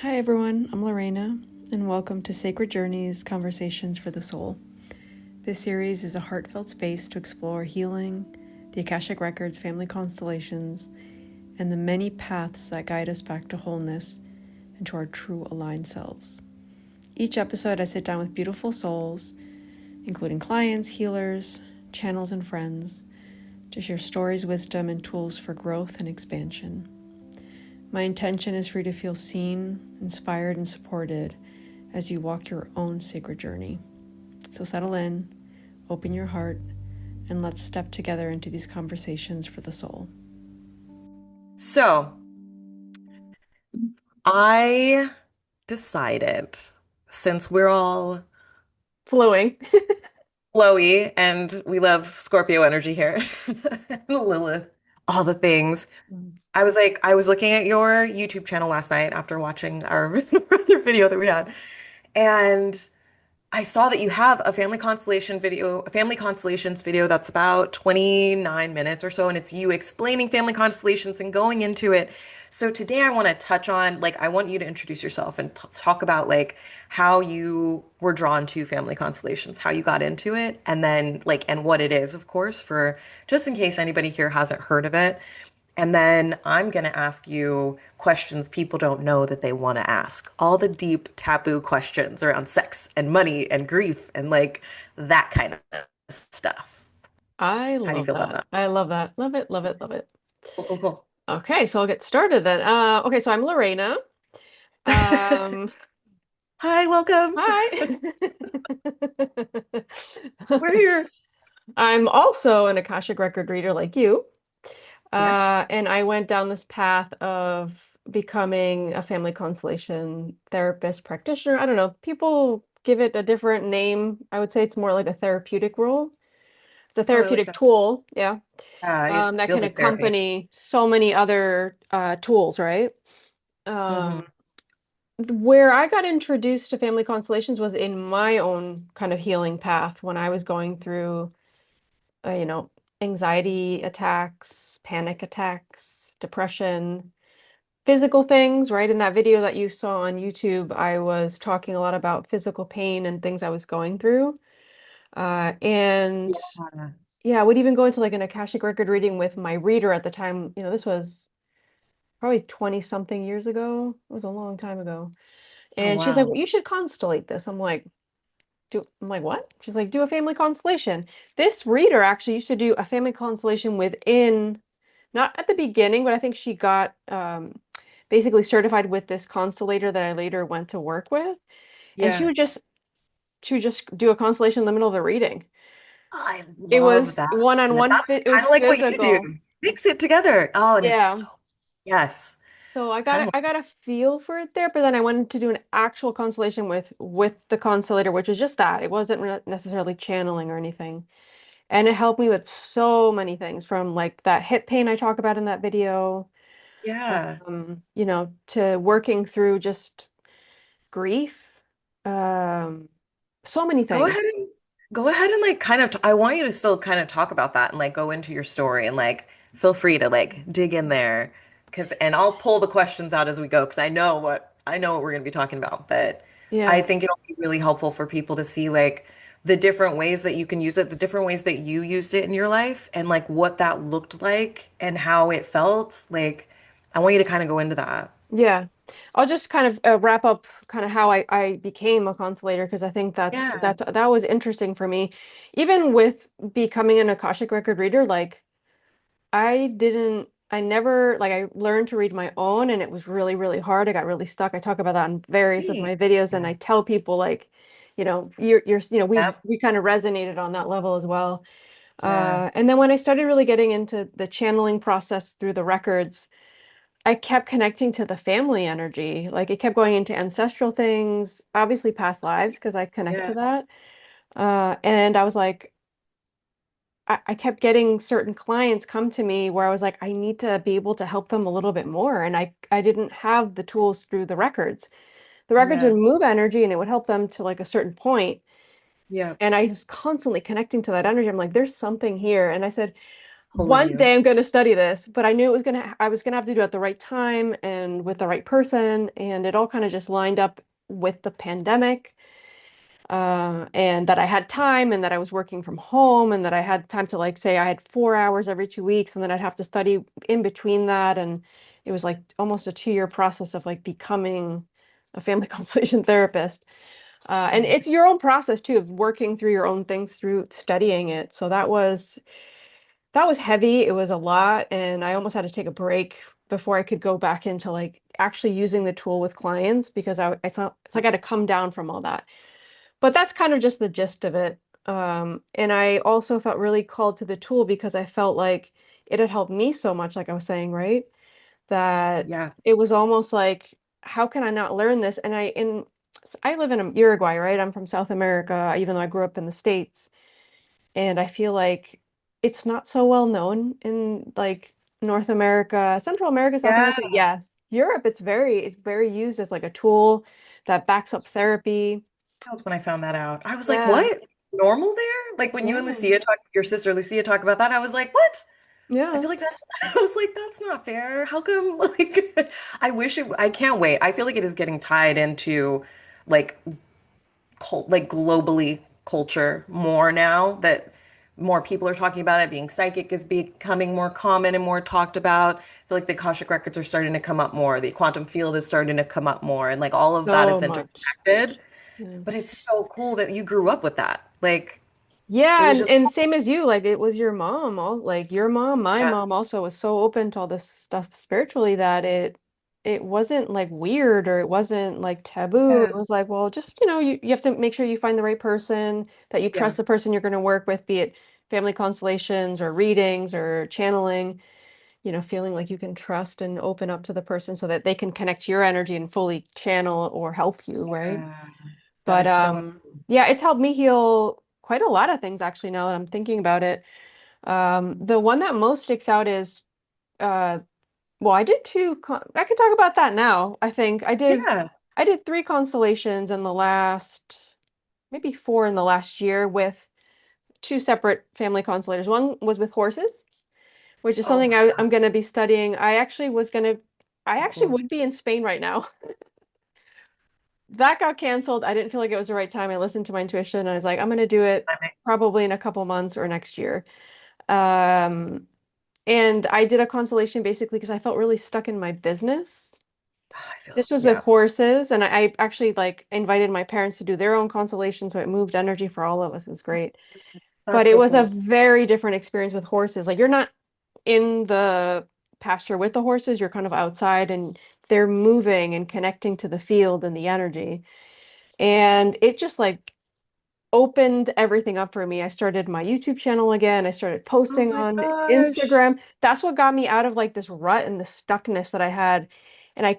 Hi everyone, I'm Lorena, and welcome to Sacred Journeys Conversations for the Soul. This series is a heartfelt space to explore healing, the Akashic Records family constellations, and the many paths that guide us back to wholeness and to our true aligned selves. Each episode, I sit down with beautiful souls, including clients, healers, channels, and friends, to share stories, wisdom, and tools for growth and expansion. My intention is for you to feel seen, inspired, and supported as you walk your own sacred journey. So settle in, open your heart, and let's step together into these conversations for the soul. So I decided, since we're all Flowing. flowy and we love Scorpio energy here, Lilith, all the things, I was looking at your YouTube channel last night after watching our other video that we had, and I saw that you have a family constellations video that's about 29 minutes or so, and it's you explaining family constellations and going into it. So today I want to touch on, I want you to introduce yourself and talk about how you were drawn to family constellations, how you got into it, and then and what it is, of course, for just in case anybody here hasn't heard of it. And then I'm going to ask you questions people don't know that they want to ask. All the deep taboo questions around sex and money and grief and that kind of stuff. I How do you love feel about that. that? I love that. Love it, love it, love it. Cool, cool, cool. Okay, so I'll get started then. Okay, so I'm Lorena. Um, Hi, welcome. Hi. We're here. I'm also an Akashic record reader like you. Yes. And I went down this path of becoming a family constellation therapist practitioner. I don't know. People give it a different name. I would say it's more like a therapeutic role. It's a Oh, I like therapeutic that. tool, yeah, Yeah, it that feels can like therapy. accompany so many other tools, right? Hmm. Um, where I got introduced to family constellations was in my own kind of healing path when I was going through, uh, you know, anxiety attacks, panic attacks, depression, physical things, right? In that video that you saw on YouTube, I was talking a lot about physical pain and things I was going through. And Yeah. yeah, I would even go into like an Akashic record reading with my reader at the time. This was probably 20 something years ago. It was a long time ago. Oh, And she's like, wow. well, you should constellate this. I'm like, what? She's like, do a family constellation. This reader actually used to do a family constellation within, not at the beginning, but I think she got basically certified with this constellator that I later went to work with. And Yeah. she would just do a constellation in the middle of the reading. I It love was that. one-on-one That's fit, it kind was of like what you do. physical. Mix it together. Oh, and it's Yeah. so, yes. So Kind of I got a feel for it there, but then I wanted to do an actual constellation with the constellator, which is just that. It wasn't necessarily channeling or anything. And it helped me with so many things from like that hip pain I talk about in that video, yeah. to working through just grief. Um, so many Go things. ahead and go ahead and kind of I want you to still kind of talk about that and go into your story and feel free to dig in there because and I'll pull the questions out as we go because I know what we're going to be talking about, but I Yeah. think it'll be really helpful for people to see the different ways that you can use it, the different ways that you used it in your life and what that looked like and how it felt. I want you to kind of go into that. Yeah. I'll just kind of wrap up kind of how I became a constellator because I think Yeah. that was interesting for me. Even with becoming an Akashic record reader, like I never, like I learned to read my own and it was really, really hard. I got really stuck. I talk about that in various of my videos and I Yeah. tell people like, Yep. we kind of resonated on that level as well. Yeah. And then when I started really getting into the channeling process through the records, I kept connecting to the family energy. Like it kept going into ancestral things, obviously past lives, because I connect Yeah. to that. And I was like, I kept getting certain clients come to me where I was like, I need to be able to help them a little bit more. And I didn't have the tools through the records. The records would Yeah. move energy and it would help them to like a certain point. Yeah. And I was constantly connecting to that energy. I'm like, there's something here. And I said, Full of one you. day I'm going to study this, but I knew I was going to have to do it at the right time and with the right person. And it all kind of just lined up with the pandemic. And that I had time and that I was working from home and that I had time to like say I had 4 hours every 2 weeks and then I'd have to study in between that. And it was like almost a 2 year process of like becoming a family constellation therapist. And Mm. it's your own process too of working through your own things through studying it. So that was heavy. It was a lot, and I almost had to take a break before I could go back into like actually using the tool with clients because I thought it's like I had to come down from all that. But that's kind of just the gist of it. And I also felt really called to the tool because I felt like it had helped me so much, like I was saying, right? That Yeah. it was almost like, how can I not learn this? And I live in Uruguay, right? I'm from South America, even though I grew up in the States. And I feel like it's not so well known in like North America, Central America, South Yeah. America, yes. Europe, it's very used as like a tool that backs up therapy. When I found that out, I was like, Yeah, what? Normal there? Like when you and yeah, Lucia talk, your sister Lucia talk about that, I was like, what? I yeah. feel like that's, I was like, that's not fair. How come? Like, I can't wait. I feel like it is getting tied into like like globally culture more now that more people are talking about it. Being psychic is becoming more common and more talked about. I feel like the Akashic records are starting to come up more. The quantum field is starting to come up more, and like all of that So is much. interconnected. Yeah. But it's so cool that you grew up with that. Like it Yeah, was and, just, and same as you, like it was your mom, all like your mom, my yeah, mom also was so open to all this stuff spiritually that it wasn't like weird or it wasn't like taboo. It yeah, was like, well, just you have to make sure you find the right person, that you yeah, trust the person you're going to work with, be it family constellations or readings or channeling, feeling like you can trust and open up to the person so that they can connect to your energy and fully channel or help you, right? yeah. That But is so. yeah, it's helped me heal quite a lot of things actually now that I'm thinking about it. The one that most sticks out is uh well, I did I can talk about that now. I think Yeah. I did three constellations in the last maybe four in the last year with two separate family constellators. One was with horses, which is Oh something my I'm going to be studying. I God, actually cool. would be in Spain right now. That got canceled. I didn't feel like it was the right time. I listened to my intuition and I was like, I'm going to do it probably in a couple months or next year. Um, and I did a constellation basically because I felt really stuck in my business. I feel, This was with yeah, horses, and I actually like invited my parents to do their own constellation, so it moved energy for all of us. It was great. But that's it so was a cool. very different experience with horses. Like you're not in the pasture with the horses, you're kind of outside and they're moving and connecting to the field and the energy. And it just like opened everything up for me. I started my YouTube channel again. I started Oh posting my on gosh. Instagram. That's what got me out of like this rut and the stuckness that I had. And I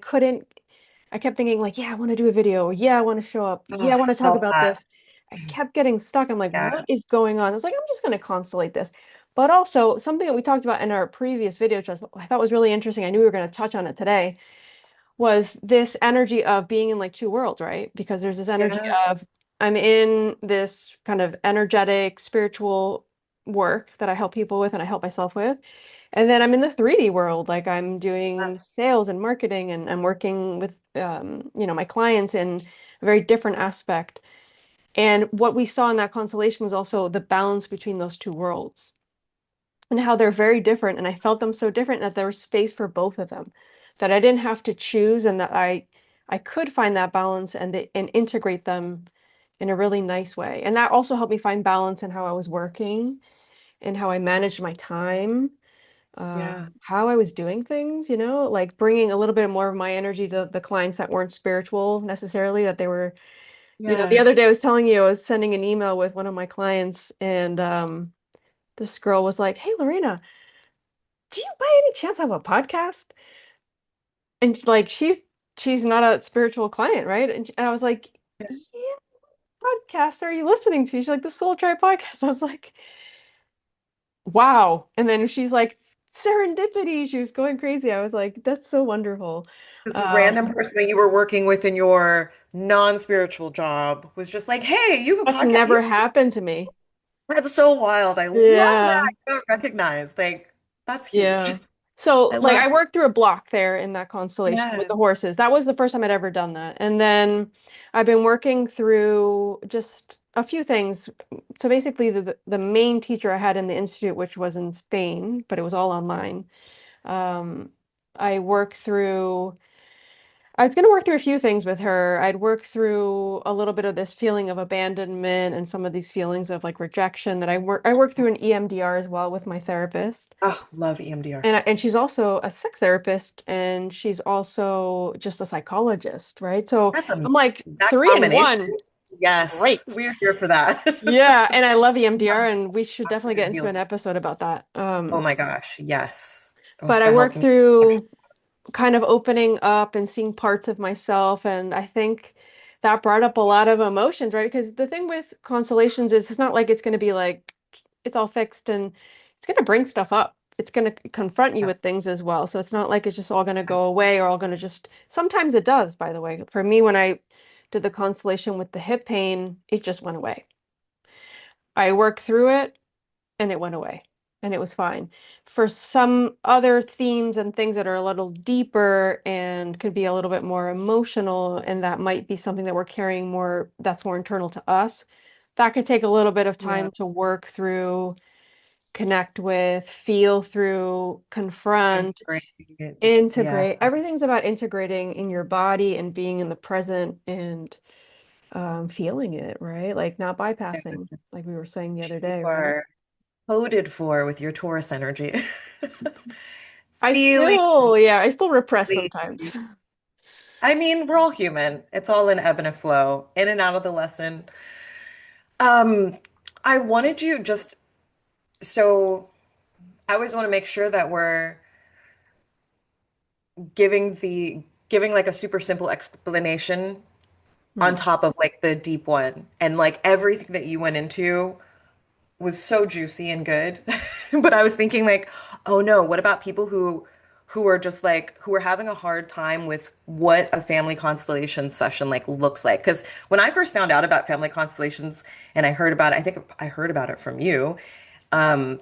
kept thinking like, yeah, I want to do a video. Yeah, I want to show up. Oh, Yeah, I want to talk felt about that. this. I kept getting stuck. I'm like, Yeah. what is going on? I was like, I'm just going to constellate this. But also something that we talked about in our previous video, which I thought was really interesting. I knew we were going to touch on it today was this energy of being in like two worlds, right? Because there's this energy Yeah. of I'm in this kind of energetic, spiritual work that I help people with and I help myself with. And then I'm in the 3D world, like I'm doing sales and marketing and I'm working with my clients in a very different aspect. And what we saw in that constellation was also the balance between those two worlds and how they're very different. And I felt them so different that there was space for both of them, that I didn't have to choose and that I could find that balance and integrate them in a really nice way. And that also helped me find balance in how I was working and how I managed my time, Yeah. how I was doing things, like bringing a little bit more of my energy to the clients that weren't spiritual necessarily, that they were, the Yeah. other day I was telling you, I was sending an email with one of my clients and this girl was like, "Hey, Lorena, do you by any chance have a podcast?" And like she's not a spiritual client, right? And I was like, yeah, podcast are you listening to? She's like, the Soul Tribe podcast. I was like, wow. And then she's like, serendipity. She was going crazy. I was like, that's so wonderful. This Um, random person that you were working with in your non-spiritual job was just like, hey, you have a that's podcast. You never happened to me. That's so wild. I love that. Yeah. I don't recognize. Like, that's huge. Yeah. So I like love I worked through a block there in that constellation with Yeah. the horses. That was the first time I'd ever done that. And then I've been working through just a few things. So basically the main teacher I had in the institute, which was in Spain, but it was all online. Um, I worked through I was going to work through a few things with her. I'd work through a little bit of this feeling of abandonment and some of these feelings of like rejection that I work through an EMDR as well with my therapist. Oh, love EMDR. And she's also a sex therapist and she's also just a psychologist, right? So That's a I'm like that three in combination. one. Yes, Great. we're here for that. Yeah, and I love EMDR Love and we should definitely get positive into an healing. episode about that. Oh my gosh, yes. Oh, But I that work helped me. through kind of opening up and seeing parts of myself. And I think that brought up a lot of emotions, right? Because the thing with constellations is it's not like it's going to be like it's all fixed and it's going to bring stuff up. It's going to confront you Yeah, with things as well. So it's not like it's just all going to go away or all going to just, sometimes it does, by the way. For me, when I did the constellation with the hip pain, it just went away. I worked through it and it went away and it was fine. For some other themes and things that are a little deeper and could be a little bit more emotional, and that might be something that we're carrying more, that's more internal to us, that could take a little bit of yeah, time to work through, connect with, feel through, confront, integrate it. Yeah, integrate. Everything's about integrating in your body and being in the present and feeling it, right? Like not bypassing, like we were saying the other you day, right? are coded for with your Taurus energy. I Feeling. still, yeah, I still repress sometimes. I mean, we're all human. It's all an ebb and a flow, in and out of the lesson. I wanted you just so I always want to make sure that we're giving like a super simple explanation on Hmm. top of like the deep one. And like everything that you went into was so juicy and good. But I was thinking like, oh no, what about people who are just like who are having a hard time with what a family constellation session like looks like? Because when I first found out about family constellations and I heard about it, I think I heard about it from you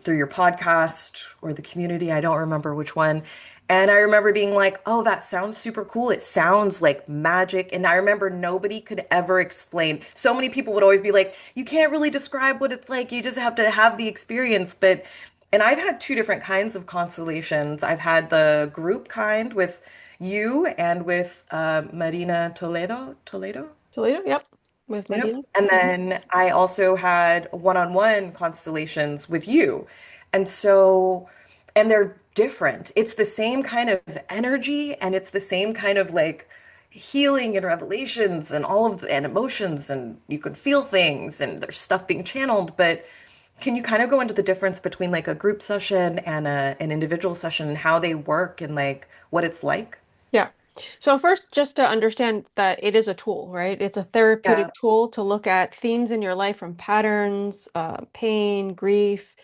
through your podcast or the community. I don't remember which one. And I remember being like, oh, that sounds super cool. It sounds like magic. And I remember nobody could ever explain. So many people would always be like, you can't really describe what it's like. You just have to have the experience. And I've had two different kinds of constellations. I've had the group kind with you and with Marina Toledo. Toledo, yep, with Yep. Medina. And Hmm. then I also had one-on-one constellations with you. And so, and they're different. It's the same kind of energy and it's the same kind of like healing and revelations and all of the and emotions and you can feel things and there's stuff being channeled. But can you kind of go into the difference between like a group session and an individual session and how they work and like what it's like? Yeah. So first, just to understand that it is a tool, right? It's a therapeutic Yeah. tool to look at themes in your life from patterns, pain, grief,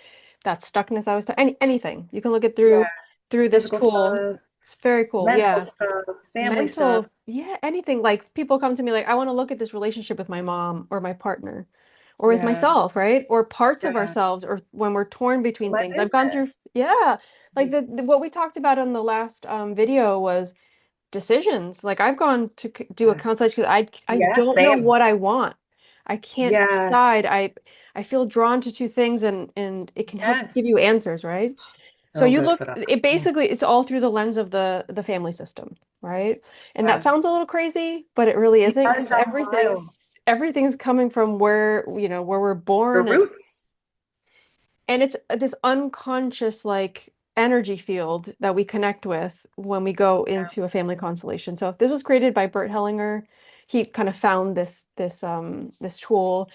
that stuckness I was anything. You can look it Yeah. through this Physical tool. stuff, It's very cool. mental Yeah. stuff, family stuff. Mental, yeah, anything. Like people come to me like, I want to look at this relationship with my mom or my partner or with Yeah. myself, right? Or parts of Yeah. ourselves or when we're torn between My things. I've gone through, business. yeah, like what we talked about in the last video was decisions. Like I've gone to do a Yeah. consultation because I Yeah, don't know same. what I want. I can't Yeah. decide. I feel drawn to two things and it can help give Yes. you answers, right? So So you good for look, that. it basically it's all through the lens of the family system, right? And that Yeah. sounds a little crazy, but it really It isn't does because sound wild. everything's coming from where, where we're The born roots. and it's this unconscious like energy field that we connect with when we go Yeah. into a family constellation. So this was created by Bert Hellinger. He kind of found this tool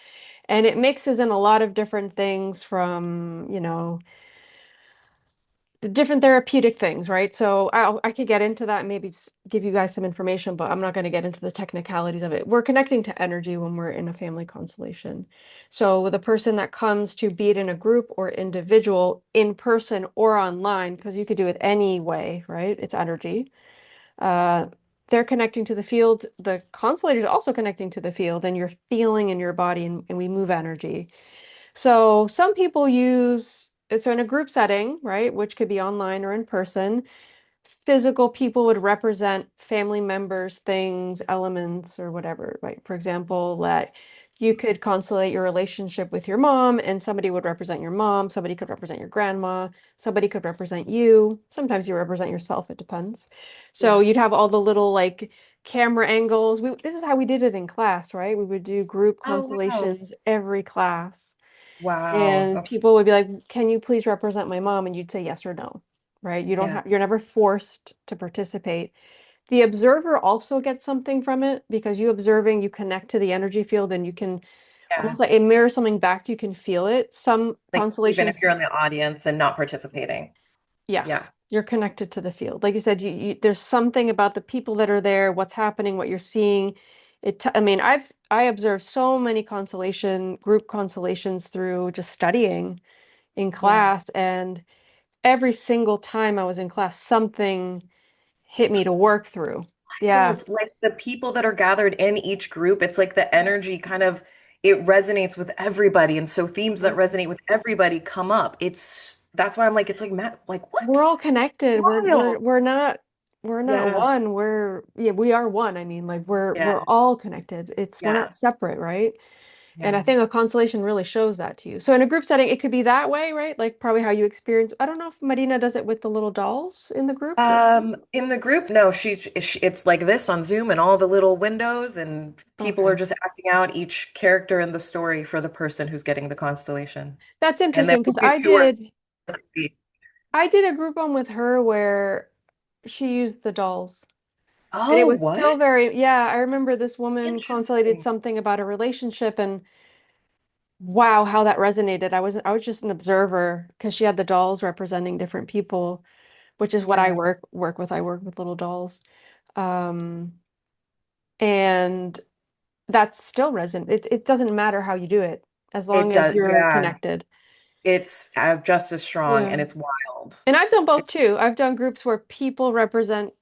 and it mixes in a lot of different things from, the different therapeutic things, right? So I could get into that and maybe give you guys some information, but I'm not going to get into the technicalities of it. We're connecting to energy when we're in a family constellation. So with a person that comes to be it in a group or individual, in person or online, because you could do it any way, right? It's energy. Uh, they're connecting to the field. The constellator is also connecting to the field, and you're feeling in your body, and we move energy. So some people use, so in a group setting, right, which could be online or in person, physical people would represent family members, things, elements, or whatever, right? For example, that you could constellate your relationship with your mom, and somebody would represent your mom, somebody could represent your grandma, somebody could represent you. Sometimes you represent yourself, it depends. So Yeah. you'd have all the little like camera angles. This is how we did it in class, right? We would do group Oh, wow. constellations every class. Wow. And Okay. people would be like, "Can you please represent my mom?" And you'd say yes or no, right? You don't Yeah. have, you're never forced to participate. The observer also gets something from it because you observing, you connect to the energy field and you can Yeah. almost like it mirrors something back to you, you can feel it. Some Like even if constellations, you're in the audience and not participating. Yeah. yes, you're connected to the field. Like you said, there's something about the people that are there, what's happening, what you're seeing. I mean, I observed so many group constellations through just studying in Yeah. class, and every single time I was in class, something hit me It's to work through. Yeah. wild. Like the people that are gathered in each group, it's like the energy kind of it resonates with everybody. And so themes that Mhm. resonate with everybody come up. It's that's why I'm like, it's like Matt, like We're what? all connected. Wild. We're not Yeah. one. We are one. I mean, like we're Yeah. all connected. We're Yeah. not separate, right? And I Yeah. think a constellation really shows that to you. So in a group setting, it could be that way, right? Like probably how you experience. I don't know if Marina does it with the little dolls in the group. In the group, no, it's like this on Zoom and all the little windows and people are Okay. just acting out each character in the story for the person who's getting the constellation. That's And then interesting because we'll get to our I did a group one with her where she used the dolls. And it Oh, was what? still very, yeah, I remember this woman consolidated Interesting. something about a relationship and wow, how that resonated. I was just an observer because she had the dolls representing different people, which is what I Yeah, work with. I work with little dolls. Um, and that's still resonant. It doesn't matter how you do it as long it as does. you're Yeah, connected. it's as just as strong Yeah. and it's wild. And I've done both too. I've done groups where people represent,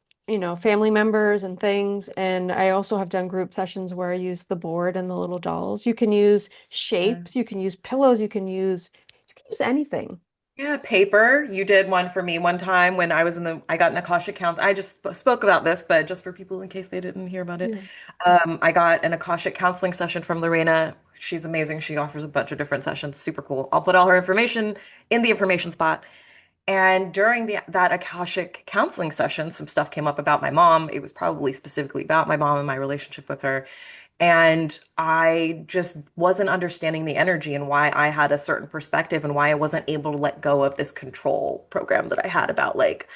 family members and things. And I also have done group sessions where I use the board and the little dolls. You can use Yeah. shapes, you can use pillows, you can use anything. Yeah, paper. You did one for me one time when I got an Akashic count. I just spoke about this, but just for people in case they didn't hear about it. Yeah. I got an Akashic counseling session from Lorena. She's amazing. She offers a bunch of different sessions. Super cool. I'll put all her information in the information spot. And during that Akashic counseling session, some stuff came up about my mom. It was probably specifically about my mom and my relationship with her. And I just wasn't understanding the energy and why I had a certain perspective and why I wasn't able to let go of this control program that I had about like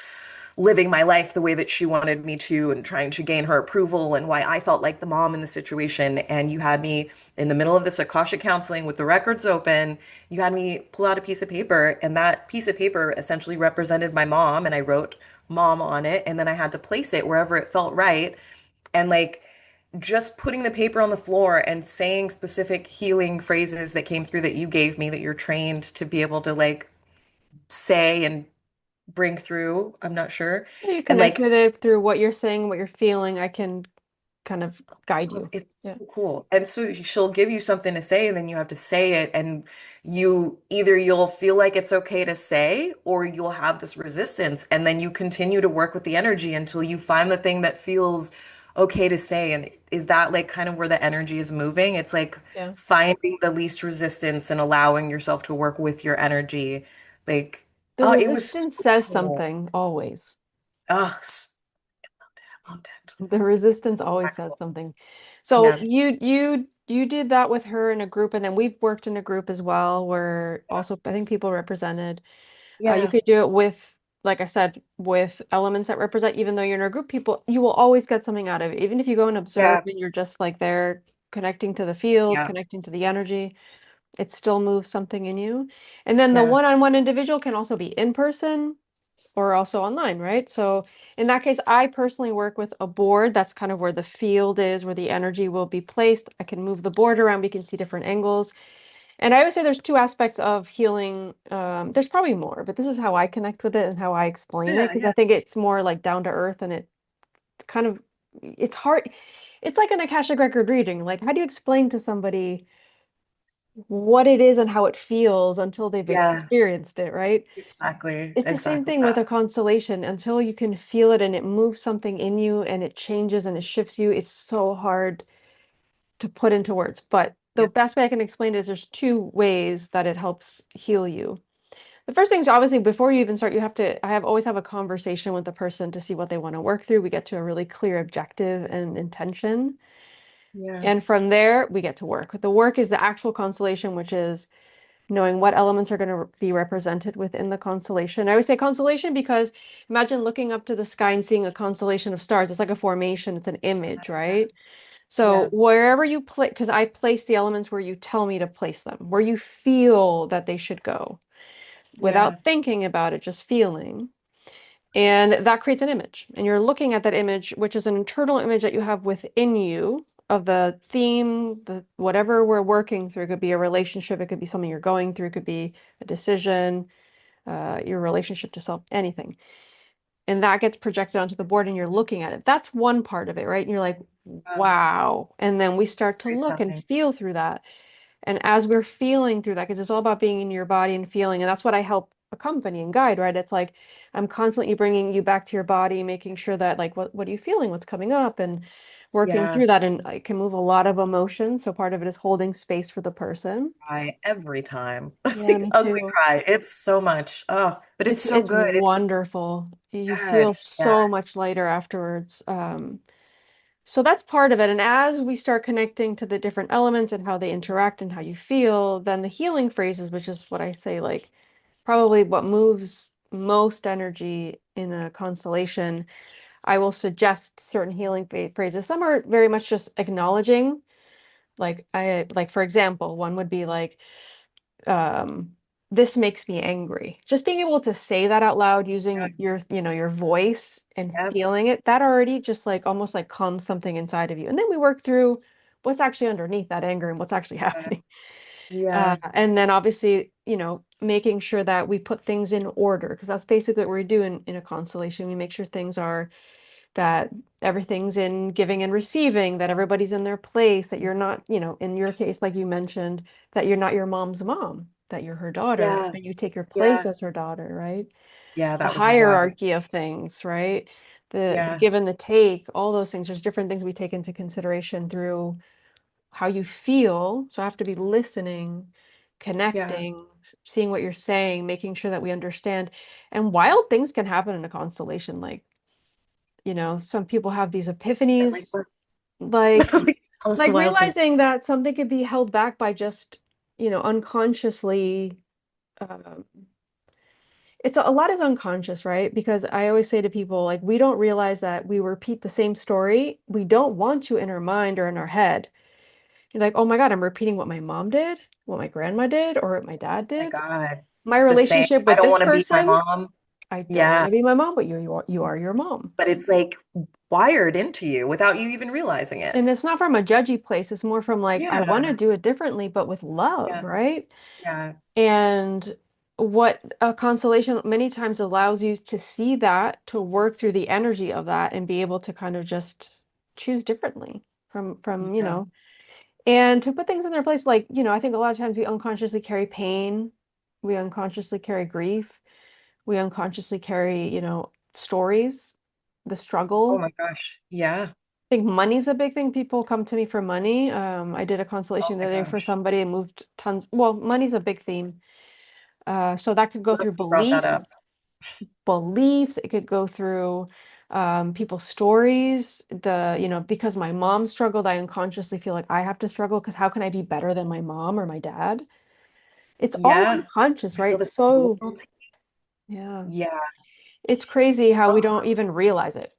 living my life the way that she wanted me to and trying to gain her approval and why I felt like the mom in the situation. And you had me in the middle of this Akashic counseling with the records open. You had me pull out a piece of paper, and that piece of paper essentially represented my mom. And I wrote mom on it. And then I had to place it wherever it felt right. And like, just putting the paper on the floor and saying specific healing phrases that came through that you gave me that you're trained to be able to like say and bring through. I'm not sure. You And connect like with it through what you're saying, what you're feeling. I can kind of guide oh, you. it's Yeah. so cool. And so she'll give you something to say, and then you have to say it. And you'll feel like it's okay to say, or you'll have this resistance. And then you continue to work with the energy until you find the thing that feels okay to say. And is that like kind of where the energy is moving? It's like Yeah. finding the least resistance and allowing yourself to work with your energy. Like, The oh, it was resistance so says cool. something always. Oh, loved it. The resistance always says something. So Yeah. you did that with her in a group, and then we've worked in a group as well, where also I think people represented. You Yeah. could do it with, like I said, with elements that represent, even though you're in a group, people, you will always get something out of it. Even if you go and observe Yeah. and you're just like there connecting to the field, Yeah. connecting to the energy, it still moves something in you. And then the Yeah. one-on-one individual can also be in person or also online, right? So in that case, I personally work with a board. That's kind of where the field is, where the energy will be placed. I can move the board around. We can see different angles. And I always say there's two aspects of healing. There's probably more, but this is how I connect with it and how I explain it, Yeah. because I think it's more like down to earth and it kind of, it's hard. It's like an Akashic record reading. Like, how do you explain to somebody? what it is and how it feels until they've Yeah, experienced it, right? exactly. It's the same Exactly thing with that. a constellation. Until you can feel it and it moves something in you and it changes and it shifts you, it's so hard to put into words. But the Yeah. best way I can explain it is there's two ways that it helps heal you. The first thing is obviously before you even start, I have always have a conversation with the person to see what they want to work through. We get to a really clear objective and intention. Yeah. And from there, we get to work. The work is the actual constellation, which is knowing what elements are going to be represented within the constellation. I would say constellation because imagine looking up to the sky and seeing a constellation of stars. It's like a formation, it's an image, right? So Yeah. wherever you place, because I place the elements where you tell me to place them, where you feel that they should go Yeah. without thinking about it, just feeling. And that creates an image. And you're looking at that image, which is an internal image that you have within you of the theme, the whatever we're working through. It could be a relationship, it could be something you're going through, it could be a decision, your relationship to self, anything. And that gets projected onto the board and you're looking at it. That's one part of it, right? And you're like, Yeah. wow. And then we start to Very look and stunning. feel through that. And as we're feeling through that, because it's all about being in your body and feeling, and that's what I help accompany and guide, right? It's like I'm constantly bringing you back to your body, making sure that like what are you feeling, what's coming up, and working Yeah. through that. And I can move a lot of emotion. So part of it is holding space for the person. Cry every time. Yeah, Like me ugly too. cry. It's so much. Oh, but it's so It's good. It's wonderful. You feel good. Yeah. so much lighter afterwards. So that's part of it. And as we start connecting to the different elements and how they interact and how you feel, then the healing phrases, which is what I say, like probably what moves most energy in a constellation, I will suggest certain healing phrases. Some are very much just acknowledging, like for example, one would be like, um, this makes me angry. Just being able to say that out loud Yeah. using your voice and Yep. feeling it, that already just like almost like calms something inside of you. And then we work through what's actually underneath that anger and what's actually Yeah. happening. Yeah. And then obviously, making sure that we put things in order, because that's basically what we do in a constellation. We make sure things are that everything's in giving and receiving, that everybody's in their place, that you're not, in your case, like you mentioned, that you're not your mom's mom, that you're her daughter, Yeah. and you take your place Yeah. as her daughter, right? Yeah. The That was wild. hierarchy of things, right? The Yeah. give and the take, all those things. There's different things we take into consideration through how you feel. So I have to be listening, Yeah. connecting, seeing what you're saying, making sure that we understand. And wild things can happen in a constellation. Like, some people have these Like epiphanies, what? like Like, tell us the like wild thing. realizing that something could be held back by just, unconsciously. Um, a lot is unconscious, right? Because I always say to people, like, we don't realize that we repeat the same story. We don't want to in our mind or in our head. You're like, oh my God, I'm repeating what my mom did, what my grandma did, or what my dad My did. God. My The same. relationship I with don't this want to be my person, mom. I don't want Yeah. to be my mom, but you are your mom. But it's like wired into you without you even realizing it. And it's not from a judgy place. It's more from like, I want to Yeah. do it differently, but with love, Yeah. right? Yeah. And what a constellation many times allows you to see that, to work through the energy of that and be able to kind of just choose differently from, Yeah. and to put things in their place. Like, I think a lot of times we unconsciously carry pain, we unconsciously carry grief, we unconsciously carry, stories, the Oh struggle. my gosh. Yeah. I think money's a big thing. People come to me for money. I did a Oh constellation the my other day for gosh. somebody and moved tons. Well, money's a big theme. So that could go Love through you brought that up. beliefs. It could go through people's stories. Because my mom struggled, I unconsciously feel like I have to struggle because how can I be better than my mom or my dad? It's all Yeah. unconscious, I feel right? the So, cruelty. yeah, Yeah. it's crazy how we Oh, don't even realize it.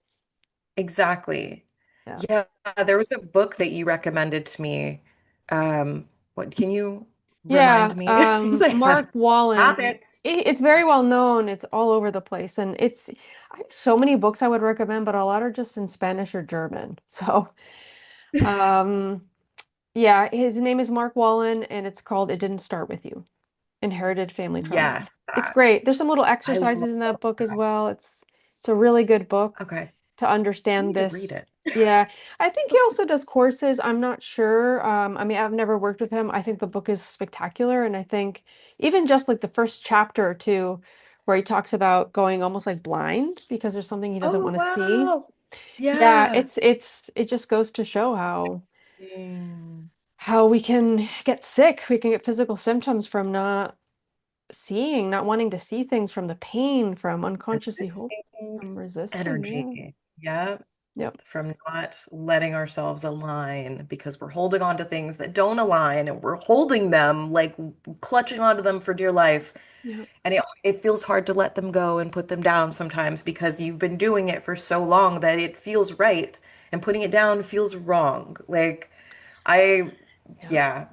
exactly. Yeah. Yeah. There was a book that you recommended to me. What can you Yeah, remind me? I Mark have Wallen. it. It's very well known. It's all over the place, and I have so many books I would recommend, but a lot are just in Spanish or German. So, um, yeah, his name is Mark Wallen, and it's called "It Didn't Start with You: Inherited Family Trauma." Yes, It's that. great. There's some little I exercises love in that. that book as Okay. well. It's a really good book Okay. to I understand need to read this it. Yeah, I think he also does courses. I'm not sure. I mean, I've never worked with him. I think the book is spectacular, and I think even just like the first chapter or two, where he talks about going almost like blind because there's something he doesn't Oh, want to see. wow. Yeah, Yeah. it just goes to show Interesting. how we can get sick. We can get physical symptoms from not seeing, not wanting to see things, from the pain, from unconsciously Resisting from resisting. Yeah. energy. Yeah. Yep. From not letting ourselves align because we're holding on to things that don't align and we're holding them like clutching onto them for dear life. Yeah. And it feels hard to let them go and put them down sometimes because you've been doing it for so long that it feels right and putting it down feels wrong. Like I, Yeah. yeah,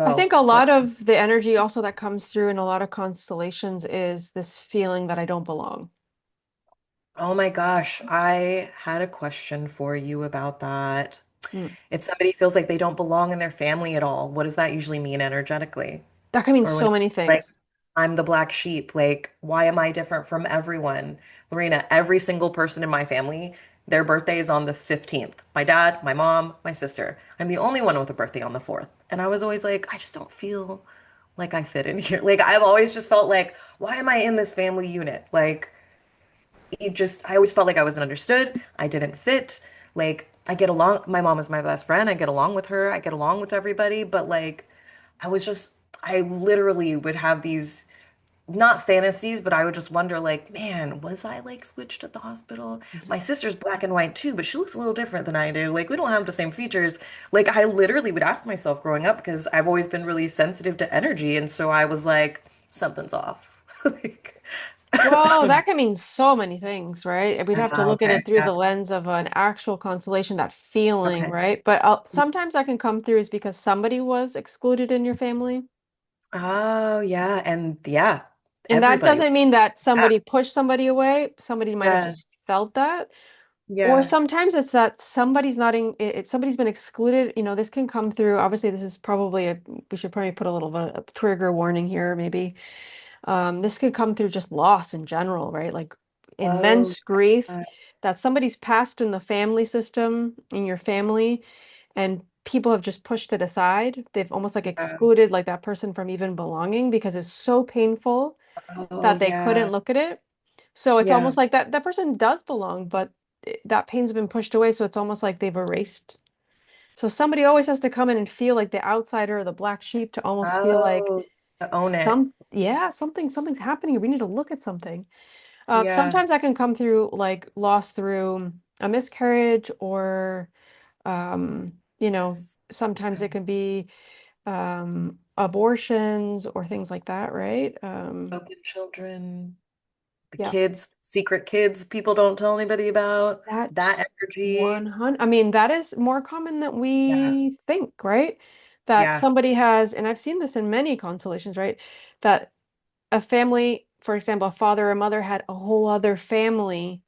I go. think a What? lot of the energy also that comes through in a lot of constellations is this feeling that I don't belong. Oh my gosh, I had a question for you about that. Mm. If somebody feels like they don't belong in their family at all, what does that usually mean energetically? That can mean Or when so many like things. I'm the black sheep, like why am I different from everyone? Lorena, every single person in my family, their birthday is on the 15th. My dad, my mom, my sister. I'm the only one with a birthday on the 4th. And I was always like, I just don't feel like I fit in here. Like I've always just felt like, why am I in this family unit? Like I always felt like I wasn't understood. I didn't fit. Like, I get along. My mom is my best friend. I get along with her. I get along with everybody. But like, I was just, I literally would have these, not fantasies, but I would just wonder, like, man, was I like switched at the hospital? My sister's black and white too, but she looks a little different than I do. Like, we don't have the same features. Like, I literally would ask myself growing up because I've always been really sensitive to energy. And so I was like, something's off. Like, Well, that can mean so many things, right? We'd have to look at okay. it through Yeah. the lens of an actual constellation, that feeling, Okay. right? But sometimes that can come through is because somebody was excluded in your family. Oh, yeah. And yeah, And that everybody doesn't mean was. that Yeah. somebody pushed somebody away. Somebody might have Yeah. just felt that. Or Yeah. sometimes it's that somebody's not in, somebody's been excluded. This can come through. Obviously, this is probably we should probably put a little bit of a trigger warning here, maybe. This could come through just loss in general, right? Like Oh, immense grief yeah. that somebody's passed in the family system, in your family, and people have just pushed it aside. They've almost like Yeah. excluded like that person from even belonging because it's so painful Oh, that they yeah. couldn't look at it. So it's Yeah. almost like that person does belong, but that pain's been pushed away. So it's almost like they've erased. So somebody always has to come in and feel like the outsider or the black sheep to almost feel like Oh, to own it. yeah, something's happening. We need to look at something. Yeah. Sometimes that can come through like loss through a miscarriage or um, Yes. sometimes Yeah. it can be abortions or things like that, right? Broken children, the Yeah. kids, secret kids people don't tell anybody about, That that energy. 100, I mean, that is more common than Yeah. we think, right? That Yeah. somebody has, and I've seen this in many constellations, right? That a family, for example, a father or a mother had a whole other family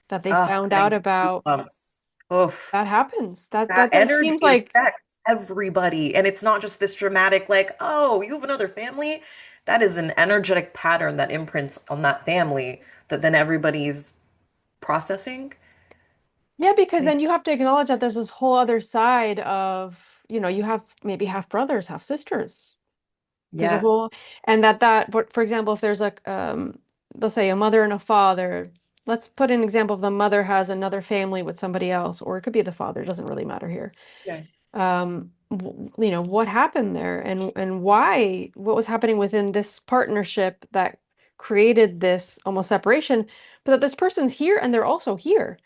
that they Oh, found that out gives me about. goosebumps. Oof. That happens. That That that that seems energy like, affects everybody. And it's not just this dramatic, like, oh, you have another family. That is an energetic pattern that imprints on that family that then everybody's processing. yeah, because Like, then you have to acknowledge that there's this whole other side of, you have maybe half brothers, half sisters. There's a yeah, whole, and but for example, if there's like, let's say a mother and a father, let's put an example of the mother has another family with somebody else, or it could be the father, it doesn't really matter here. yeah, What happened there and why, what was happening within this partnership that created this almost separation, but that this person's here and they're also here.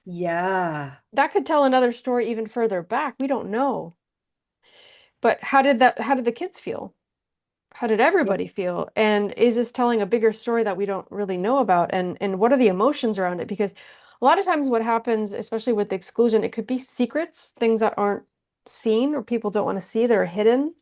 yeah, That could tell another story even further back. We don't know. But how did the kids feel? How did yeah, everybody feel? And is this telling a bigger story that we don't really know about? And what are the emotions around it? Because a lot of times what happens, especially with the exclusion, it could be secrets, things that aren't seen or people don't want to see that are hidden.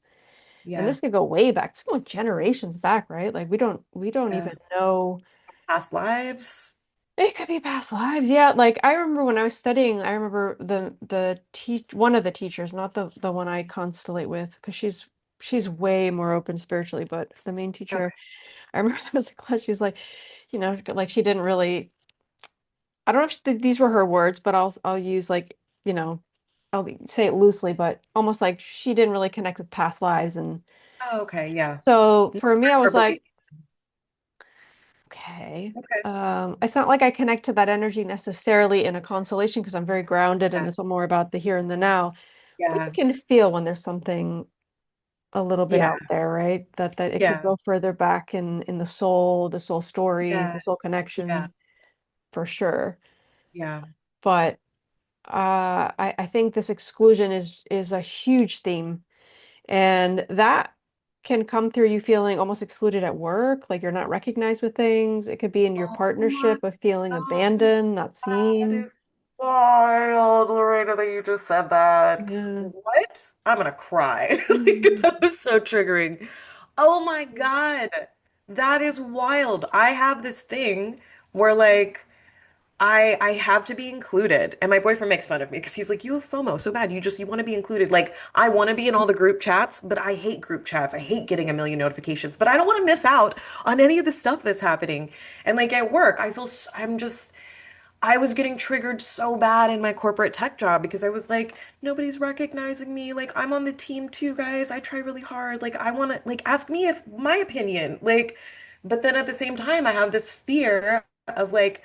And yeah, this could go way back. This could go generations back, right? Like we don't yeah. even know. Past lives. It could be past lives. Yeah, like I remember when I was studying, I remember one of the teachers, not the one I constellate with, because she's way more open spiritually, but the main teacher, Okay. I remember there was a class, she's like, like she didn't really I don't know if these were her words, but I'll use like, you know, I'll say it loosely, but almost like she didn't really connect with past lives. And Oh, okay, yeah. so Not for me, I her was belief like, system. okay. Okay. It's not like I connect to that energy necessarily in a constellation because I'm very grounded and Yeah. it's more about the here and the now. But you Yeah. can feel when there's something a little bit Yeah. out there, right? That it could Yeah. go further back in the soul stories, Yeah. the soul Yeah. connections, for sure. Yeah. But I think this exclusion is a huge theme, and that can come through you feeling almost excluded at work, like you're not recognized with things. It could be in your Oh my partnership of feeling God. abandoned, not That seen. is wild, Lorena, that you just said that. Yeah. What? I'm gonna cry. Like, Mhm. that was so triggering. Oh my God. That is wild. I have this thing where like I have to be included. And my boyfriend makes fun of me because he's like, you have FOMO so bad. You want to be included. Like I want to be in all the group chats, but I hate group chats. I hate getting a million notifications, but I don't want to miss out on any of the stuff that's happening. And like at work, I'm just I was getting triggered so bad in my corporate tech job because I was like, nobody's recognizing me. Like, I'm on the team too, guys. I try really hard. Like, I want to, like, ask me if my opinion. Like, but then at the same time, I have this fear of like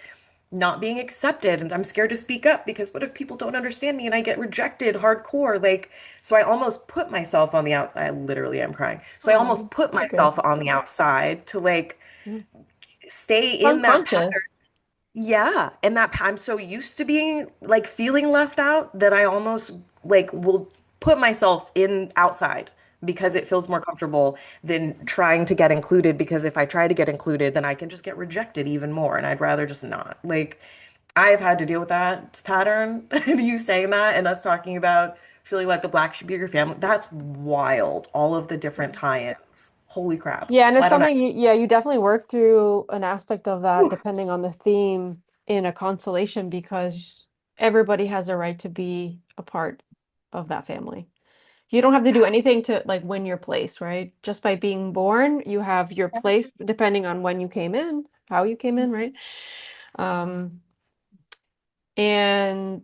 not being accepted. And I'm scared to speak up because what if people don't understand me and I get rejected hardcore? Like, so I almost put myself on the outside. I literally am crying. So I almost Oh, put okay. myself on the outside to like Yeah. stay in that pattern. Unconscious. Yeah, and I'm so used to being like feeling left out that I almost like will put myself in outside because it feels more comfortable than trying to get included because if I try to get included, then I can just get rejected even more and I'd rather just not. Like I've had to deal with that pattern. You saying that and us talking about feeling like the black sheep of your family. That's wild. All of the different tie-ins. Holy crap. Yeah, and it's Why don't I? something yeah, you definitely work through an aspect of that depending on the theme in a constellation because everybody has a right to be a part of that family. You don't have to do anything to like win your place, right? Just by being born, you have your place depending on when you came in, how you came in, right? Um, and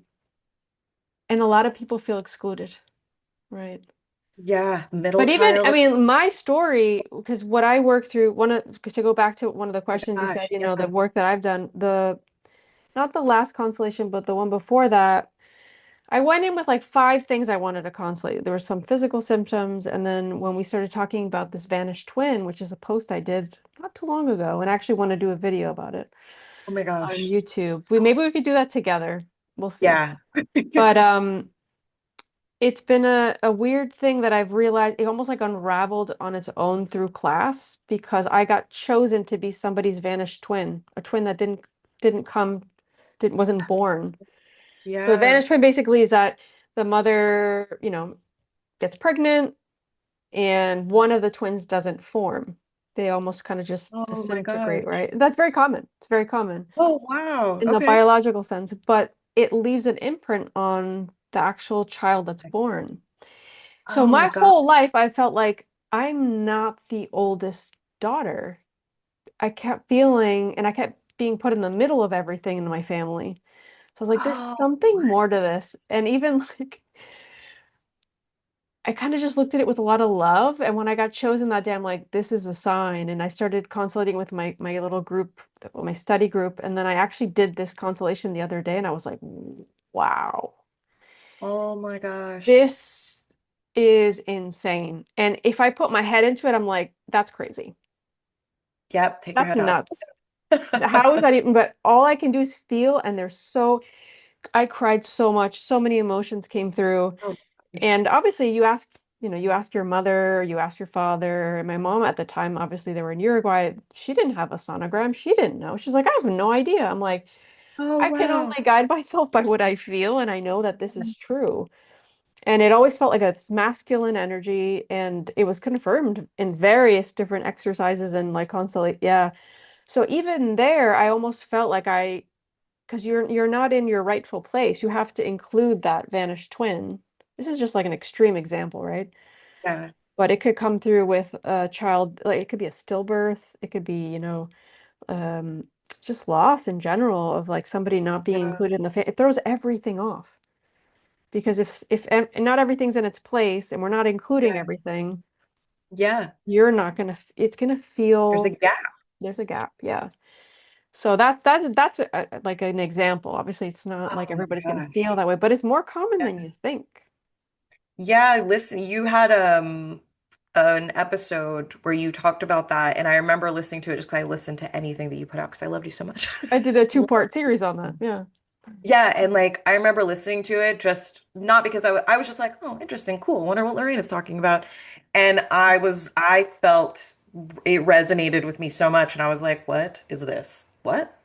and a lot of people feel excluded, right? Yeah, middle But even, I child. mean, my story, because what I work through, to go back to one of the questions you said, Gosh, the yeah. work that I've done, not the last constellation, but the one before that, I went in with like five things I wanted to constellate. There were some physical symptoms, and then when we started talking about this vanished twin, which is a post I did not too long ago, and I actually want to do a video about it Oh my on gosh. YouTube. Maybe we could do that together. We'll see. Yeah. But it's been a weird thing that I've realized it almost like unraveled on its own through class because I got chosen to be somebody's vanished twin, a twin that didn't come, didn't wasn't born. So the Yeah. vanished twin basically is that the mother, gets pregnant and one of the twins doesn't form. They almost kind of just Oh my disintegrate, gosh. right? That's very common. It's very common Oh wow. in the Okay. biological sense, but it leaves an imprint on the actual child that's born. So Oh my my God. whole life, I felt like I'm not the oldest daughter. I kept feeling, and I kept being put in the middle of everything in my family. So I was like, there's Oh, something what? more to this. And even like, I kind of just looked at it with a lot of love. And when I got chosen that day, I'm like, this is a sign. And I started consulting with my little group, my study group. And then I actually did this constellation the other day, and I was like, wow, Oh my gosh. this is insane. And if I put my head into it, I'm like, that's crazy. Yep, take your That's head out. nuts. How is that even? But all I can do is feel, and I cried so much, so many emotions came through. Oh gosh. And obviously, you asked your mother, you asked your father, and my mom at the time, obviously, they were in Uruguay. She didn't have a sonogram. She didn't know. She's like, I have no idea. I'm like, Oh I can wow. only guide myself by what I feel, and I know that this is true. And it always felt like a masculine energy, and it was confirmed in various different exercises and like constellate. Yeah. So even there, I almost felt like because you're not in your rightful place. You have to include that vanished twin. This is just like an extreme example, right? Yeah. But it could come through with a child, like it could be a stillbirth, it could be, um, just loss in general of like somebody not being Yeah. included in the it throws everything off. Because not everything's in its place and we're not including Yeah. everything, Yeah. you're not gonna, it's gonna There's a feel gap. there's a gap. Yeah. So that's like an example. Obviously, it's not like Oh my everybody's gonna gosh. feel that way, but it's more common Yeah. than you think. Yeah, listen, you had an episode where you talked about that, and I remember listening to it just because I listened to anything that you put out because I loved you so much. I did a two-part series on that. Yeah. Yeah, and like I remember listening to it just not because I was just like, oh, interesting, cool. I wonder what Lorena's talking about. And I felt it resonated with me so much, and I was like, what is this? What?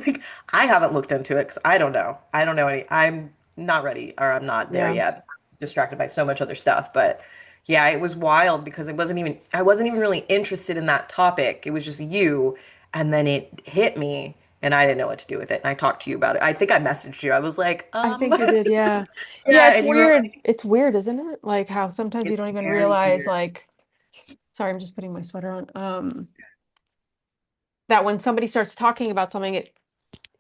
Like I haven't looked into it because I don't know. I don't know any. I'm not ready, or I'm not there Yeah. yet. Distracted by so much other stuff, but yeah, it was wild because I wasn't even really interested in that topic. It was just you, and then it hit me and I didn't know what to do with it. And I talked to you about it. I think I messaged you. I was like, I think you did, yeah. Yeah, yeah, it's and you were weird. like, It's weird, isn't it? Like how sometimes you it's don't even very realize weird. like, sorry, I'm just putting my sweater on. That when somebody starts talking about something,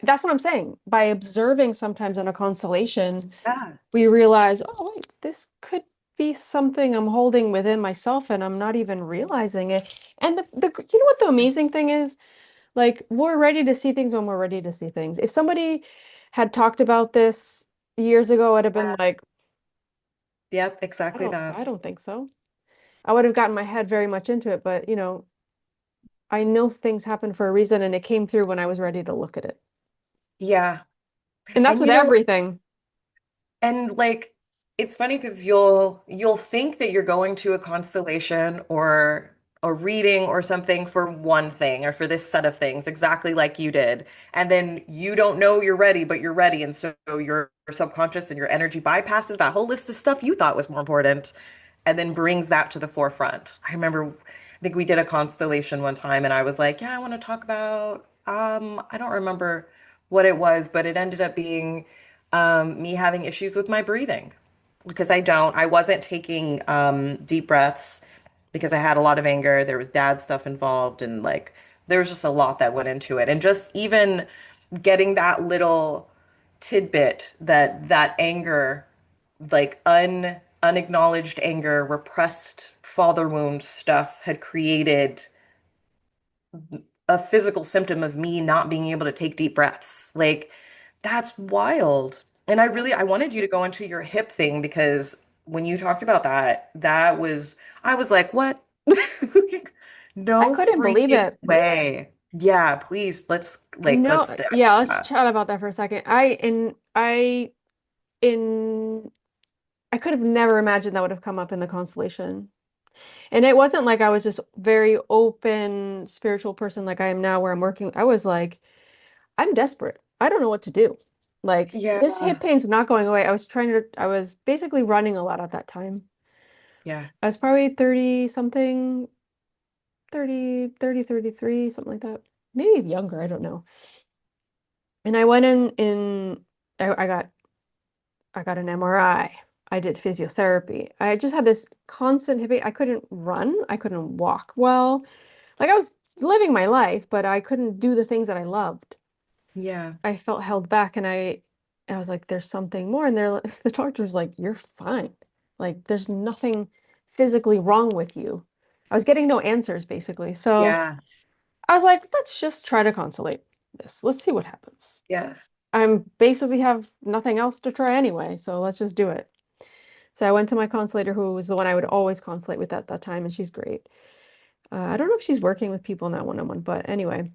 that's what I'm saying. By observing sometimes in a constellation, Yeah. we realize, oh, wait, this could be something I'm holding within myself and I'm not even realizing it. And you know what the amazing thing is? Like, we're ready to see things when we're ready to see things. If somebody had talked about this years ago, I'd have been like, Yep, exactly that. I don't think so. I would have gotten my head very much into it, but I know things happen for a reason and it came through when I was ready to look at it. Yeah. And that's And with everything. and like it's funny because you'll think that you're going to a constellation or a reading or something for one thing or for this set of things, exactly like you did. And then you don't know you're ready, but you're ready. And so your subconscious and your energy bypasses that whole list of stuff you thought was more important and then brings that to the forefront. I remember, I think we did a constellation one time and I was like, yeah, I want to talk about, I don't remember what it was, but it ended up being me having issues with my breathing because I wasn't taking deep breaths because I had a lot of anger. There was dad stuff involved and like there was just a lot that went into it. And just even getting that little tidbit that anger, like unacknowledged anger, repressed father wound stuff had created a physical symptom of me not being able to take deep breaths. Like, that's wild. And I wanted you to go into your hip thing because when you talked about that, I was like, what? I No couldn't believe freaking it. way. Yeah, please, No, let's dive yeah, into let's that. chat about that for a second. In I could have never imagined that would have come up in the constellation. And it wasn't like I was this very open spiritual person like I am now where I'm working. I was like, I'm desperate. I don't know what to do. Like Yeah, this hip pain's not going away. I was basically running a lot at that time. yeah, I was probably 30 something, 33, something like that. Maybe younger, I don't know. And I went I I got an MRI. I did physiotherapy. I just had this constant hip pain. I couldn't run. I couldn't walk well. Like I was living my life, but I couldn't do the things that I loved. yeah, I felt held back and I was like, there's something more. And the doctor's like, you're fine. Like there's nothing physically wrong with you. I was getting no answers basically. So yeah, I was like, let's just try to consulate this. Let's see what happens. yes, I'm basically have nothing else to try anyway, so let's just do it. So I went to my consulator, who was the one I would always consulate with at that time, and she's great. I don't know if she's working with people in that one-on-one, but anyway,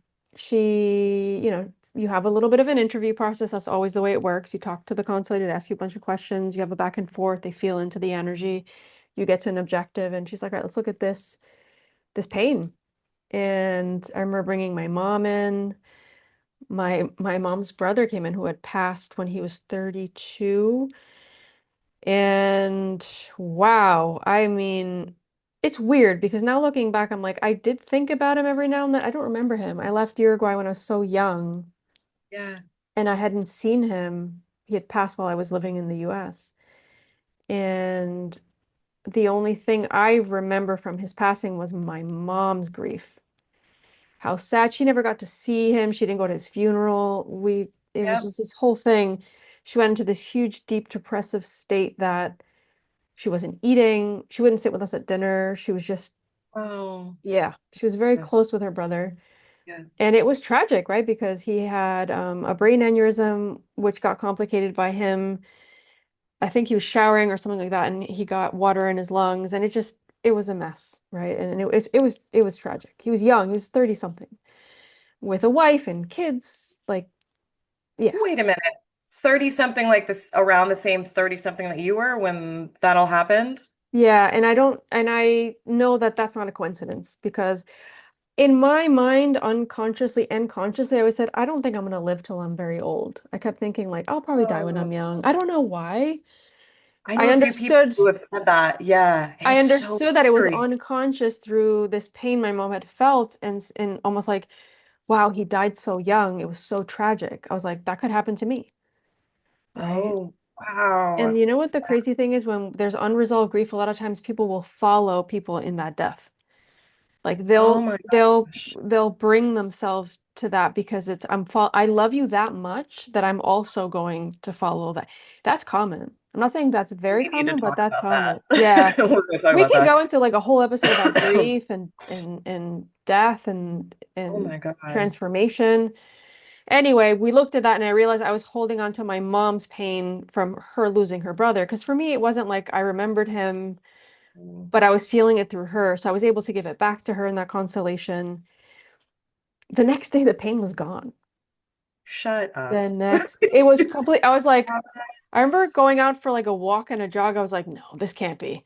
you have a little bit of an interview process. That's always the way it works. You talk to the consulator, they ask you a bunch of questions, you have a back and forth, they feel into the energy, you get to an objective, and she's like, all right, let's look at this pain. And I remember bringing my mom in. My mom's brother came in who had passed when he was 32. And wow, I mean, it's weird because now looking back, I'm like, I did think about him every now and then. I don't remember him. I left Uruguay when I was so young yeah, and I hadn't seen him. He had passed while I was living in the US. And the only thing I remember from his passing was my mom's grief. how sad. She never got to see him. She didn't go to his funeral. It was Yep. just this whole thing. She went into this huge, deep depressive state that she wasn't eating. She wouldn't sit with us at dinner. She was just, Oh, yeah, she was very yeah. close with her brother. Yeah. And it was tragic, right? Because he had a brain aneurysm, which got complicated by him. I think he was showering or something like that, and he got water in his lungs, and it was a mess, right? And it was tragic. He was young, he was 30 something, with a wife and kids. Like, yeah. Wait a minute. 30 something like this, around the same 30 something that you were when that all happened? Yeah, and I know that that's not a coincidence because in my mind, unconsciously and consciously, I always said, I don't think I'm gonna live till I'm very old. I kept thinking like, I'll probably die when Oh, I'm young. I don't know why. I I know a few people understood who have said that. Yeah. And I it's so understood that it was scary. unconscious through this pain my mom had felt and almost like, wow, he died so young. It was so tragic. I was like, that could happen to me, right? Oh, And wow. you know what the crazy thing is when there's unresolved grief, a lot of times people will follow people in that death. Like Oh my gosh. they'll bring themselves to that because I love you that much that I'm also going to follow that. That's common. I'm not saying that's very We need to common, but talk that's about common. that. Yeah. We're going to talk We about can that. go into like a whole episode about grief and death Oh and my God. transformation. Anyway, we looked at that and I realized I was holding on to my mom's pain from her losing her brother. Because for me, it wasn't like I remembered him, Mm. but I was feeling it through her. So I was able to give it back to her in that constellation. The next day, the pain was gone. Shut up. It was complete. I was like, I remember That's going out for like a walk and a jog. I was like, no, this can't be.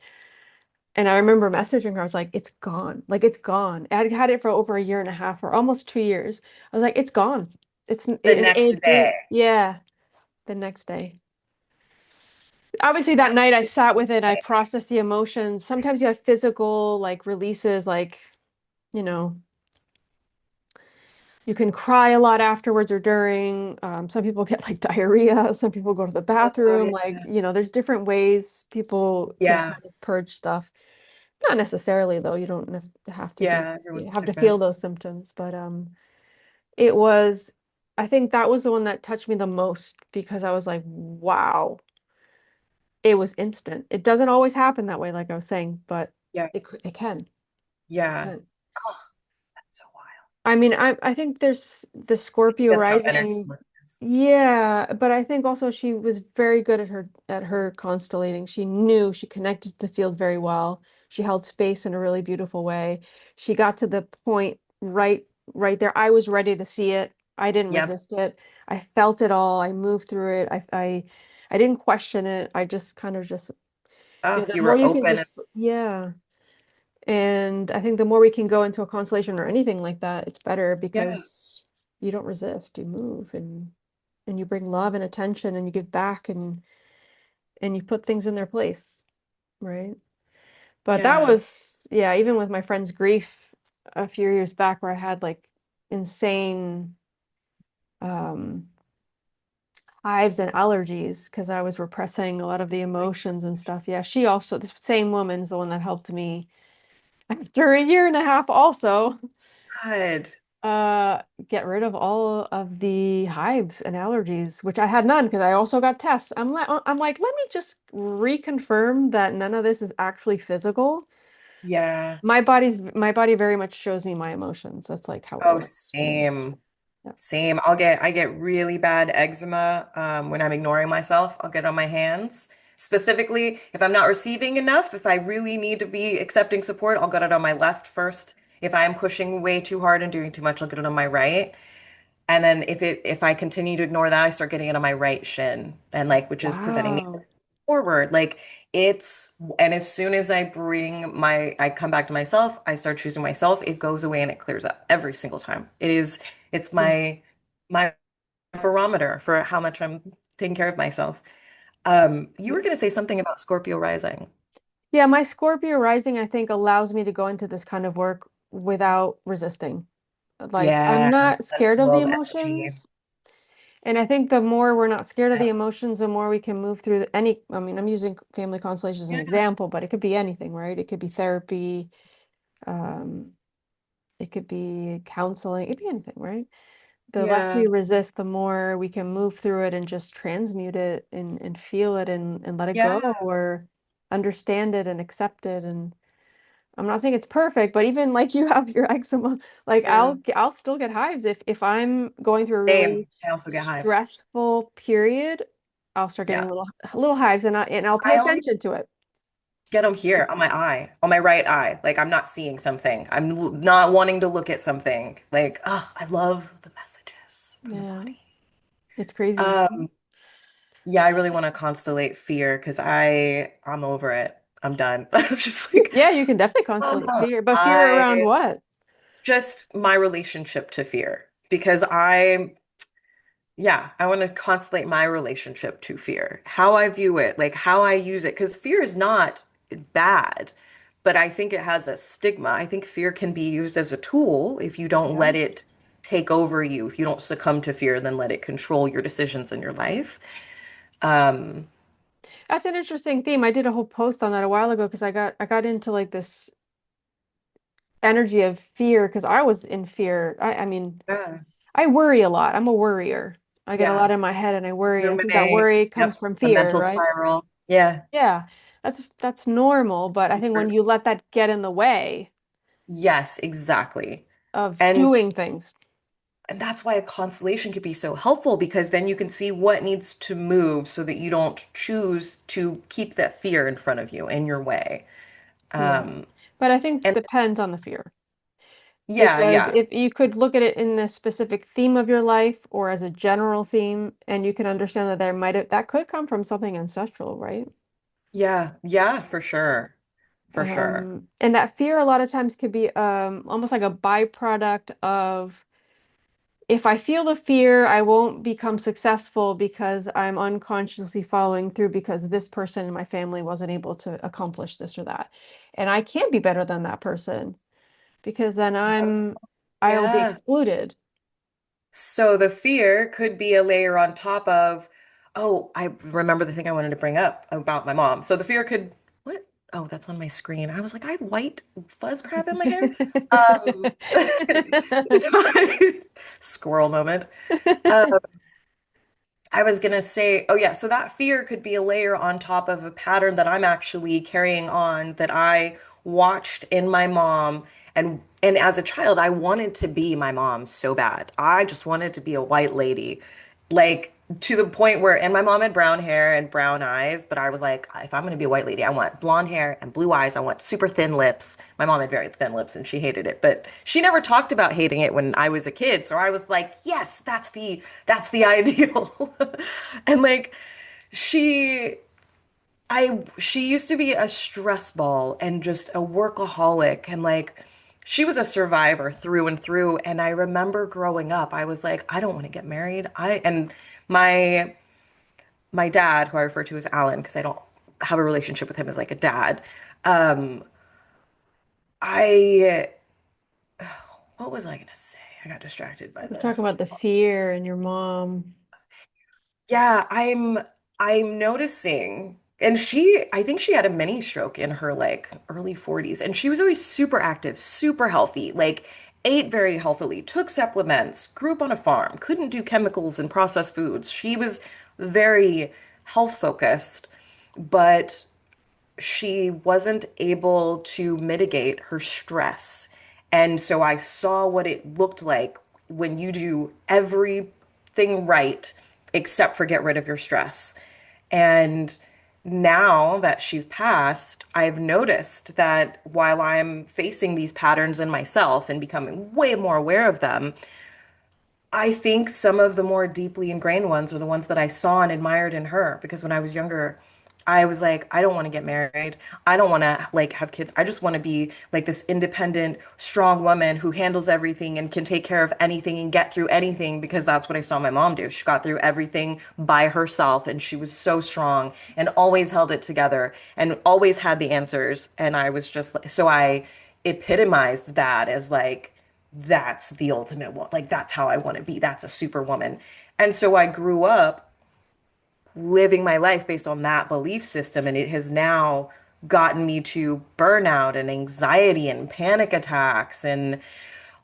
And I remember messaging her. I was like, it's gone. Like, it's gone. I had it for over a year and a half or almost 2 years. I was like, it's gone. the next It day. didn't, yeah, the next day. Obviously, that night I sat with it. I processed the emotions. Sometimes you have physical like releases, like, you know, you can cry a lot afterwards or during. Some people get like diarrhea. Some people go to the Oh, bathroom. yeah. Like, there's different ways people can Yeah. kind of purge stuff. Not necessarily, though. You don't have to Yeah. you Everyone's have to feel different. those symptoms. But it was, I think that was the one that touched me the most because I was like, wow, it was instant. It doesn't always happen that way, like I was saying, but Yeah. it can. It Yeah. can. Oh, that's so wild. I mean, I think there's the Scorpio That's how energy rising. works. Yeah, but I think also she was very good at her constellating. She knew she connected to the field very well. She held space in a really beautiful way. She got to the point right there. I was ready to see it. I didn't Yep. resist it. I felt it all. I moved through it. I didn't question it. I just kind of just, Oh, the you more were you can open. just, yeah. And I think the more we can go into a constellation or anything like that, it's better Yeah. because you don't resist, you move and you bring love and attention and you give back and you put things in their place, right? But that Yeah. was, yeah, even with my friend's grief a few years back where I had like insane um hives and allergies because I was repressing a lot of the emotions and stuff. Yeah, she also, this same woman is the one that helped me after a year and a half also God. get rid of all of the hives and allergies, which I had none because I also got tests. I'm like, let me just reconfirm that none of this is actually physical. Yeah. My body very much shows me my emotions. That's like how it Oh, works for me. same. Yeah. Same. I get really bad eczema when I'm ignoring myself. I'll get on my hands. Specifically, if I'm not receiving enough, if I really need to be accepting support, I'll get it on my left first. If I'm pushing way too hard and doing too much, I'll get it on my right. And then if I continue to ignore that, I start getting it on my right shin and like which is preventing me Wow. forward. Like it's and as soon as I come back to myself, I start choosing myself, it goes away and it clears up every single time. It's Yeah. my barometer for how much I'm taking care of myself. You were Yeah. gonna say something about Scorpio rising. Yeah, my Scorpio rising, I think, allows me to go into this kind of work without resisting. Like, I'm Yeah, not that's scared of the love energy. emotions. And I think the more we're not scared of the Yeah. emotions, the more we can move through I mean, I'm using family constellations as an Yeah. example, but it could be anything, right? It could be therapy. Um, It could be counseling. It could be anything, right? The less Yeah. we resist, the more we can move through it and just transmute it and feel it and let it go Yeah. or understand it and accept it. And I'm not saying it's perfect, but even like you have your eczema, like Yeah. I'll still get hives if I'm going through a really Same. I also get hives. stressful period. I'll start getting Yeah. little hives and I'll pay I always attention to it. get them here on my eye, on my right eye. Like I'm not seeing something. Not wanting to look at something. Like, oh, I love the messages from the Yeah, body. it's crazy. Um, yeah, I really want to constellate fear because I'm over it. I'm done. I'm just like, Yeah, you can definitely constellate oh, fear, but fear around I what? just my relationship to fear because yeah, I want to constellate my relationship to fear, how I view it, like how I use it, because fear is not bad, but I think it has a stigma. I think fear can be used as a tool if you don't Yeah. let it take over you, if you don't succumb to fear, then let it control your decisions in your life. Um, That's an interesting theme. I did a whole post on that a while ago because I got into like this energy of fear because I was in fear. I mean, yeah, I worry a lot. I'm a worrier. I get a lot yeah, in my head and I worry. I think that ruminate. worry comes Yep, from the fear, mental right? spiral. Yeah, Yeah. That's normal, but I think when you let that get in the way yes, exactly. of And doing things. And that's why a constellation could be so helpful because then you can see what needs to move so that you don't choose to keep that fear in front of you in your way. Yeah. Um, But I think and depends on the fear. yeah, Because yeah, if you could look at it in a specific theme of your life or as a general theme, and you can understand that that could come from something ancestral, right? yeah, yeah, for sure. For sure. And that fear a lot of times could be almost like a byproduct of if I feel the fear, I won't become successful because I'm unconsciously following through because this person in my family wasn't able to accomplish this or that. And I can't be better than that person because then I'll be Yeah. excluded. So the fear could be a layer on top of, oh, I remember the thing I wanted to bring up about my mom. So the fear could, what? Oh, that's on my screen. I was like, I have white fuzz crab in my hair. Um, Squirrel moment. Um, I was gonna say, oh yeah, so that fear could be a layer on top of a pattern that I'm actually carrying on that I watched in my mom and as a child I wanted to be my mom so bad. I just wanted to be a white lady. Like to the point where and my mom had brown hair and brown eyes, but I was like, if I'm gonna be a white lady, I want blonde hair and blue eyes. I want super thin lips. My mom had very thin lips and she hated it, but she never talked about hating it when I was a kid. So I was like, yes, that's the ideal. And like she she used to be a stress ball and just a workaholic and like she was a survivor through and through. And I remember growing up, I was like, I don't want to get married. I and my dad, who I refer to as Alan, because I don't have a relationship with him as like a dad. Um, I what was I gonna say? I got distracted by We're the talking about the fear and your mom. yeah, I'm noticing. And I think she had a mini stroke in her like early 40s and she was always super active, super healthy, like ate very healthily, took supplements, grew up on a farm, couldn't do chemicals and processed foods. She was very health focused, but she wasn't able to mitigate her stress. And so I saw what it looked like when you do everything right except for get rid of your stress. And now that she's passed, I've noticed that while I'm facing these patterns in myself and becoming way more aware of them, I think some of the more deeply ingrained ones are the ones that I saw and admired in her because when I was younger, I was like, I don't want to get married. I don't want to like have kids. I just want to be like this independent, strong woman who handles everything and can take care of anything and get through anything because that's what I saw my mom do. She got through everything by herself and she was so strong and always held it together and always had the answers. And I was just like, so I epitomized that as like that's the ultimate one. Like that's how I want to be. That's a superwoman. And so I grew up living my life based on that belief system, and it has now gotten me to burnout and anxiety and panic attacks and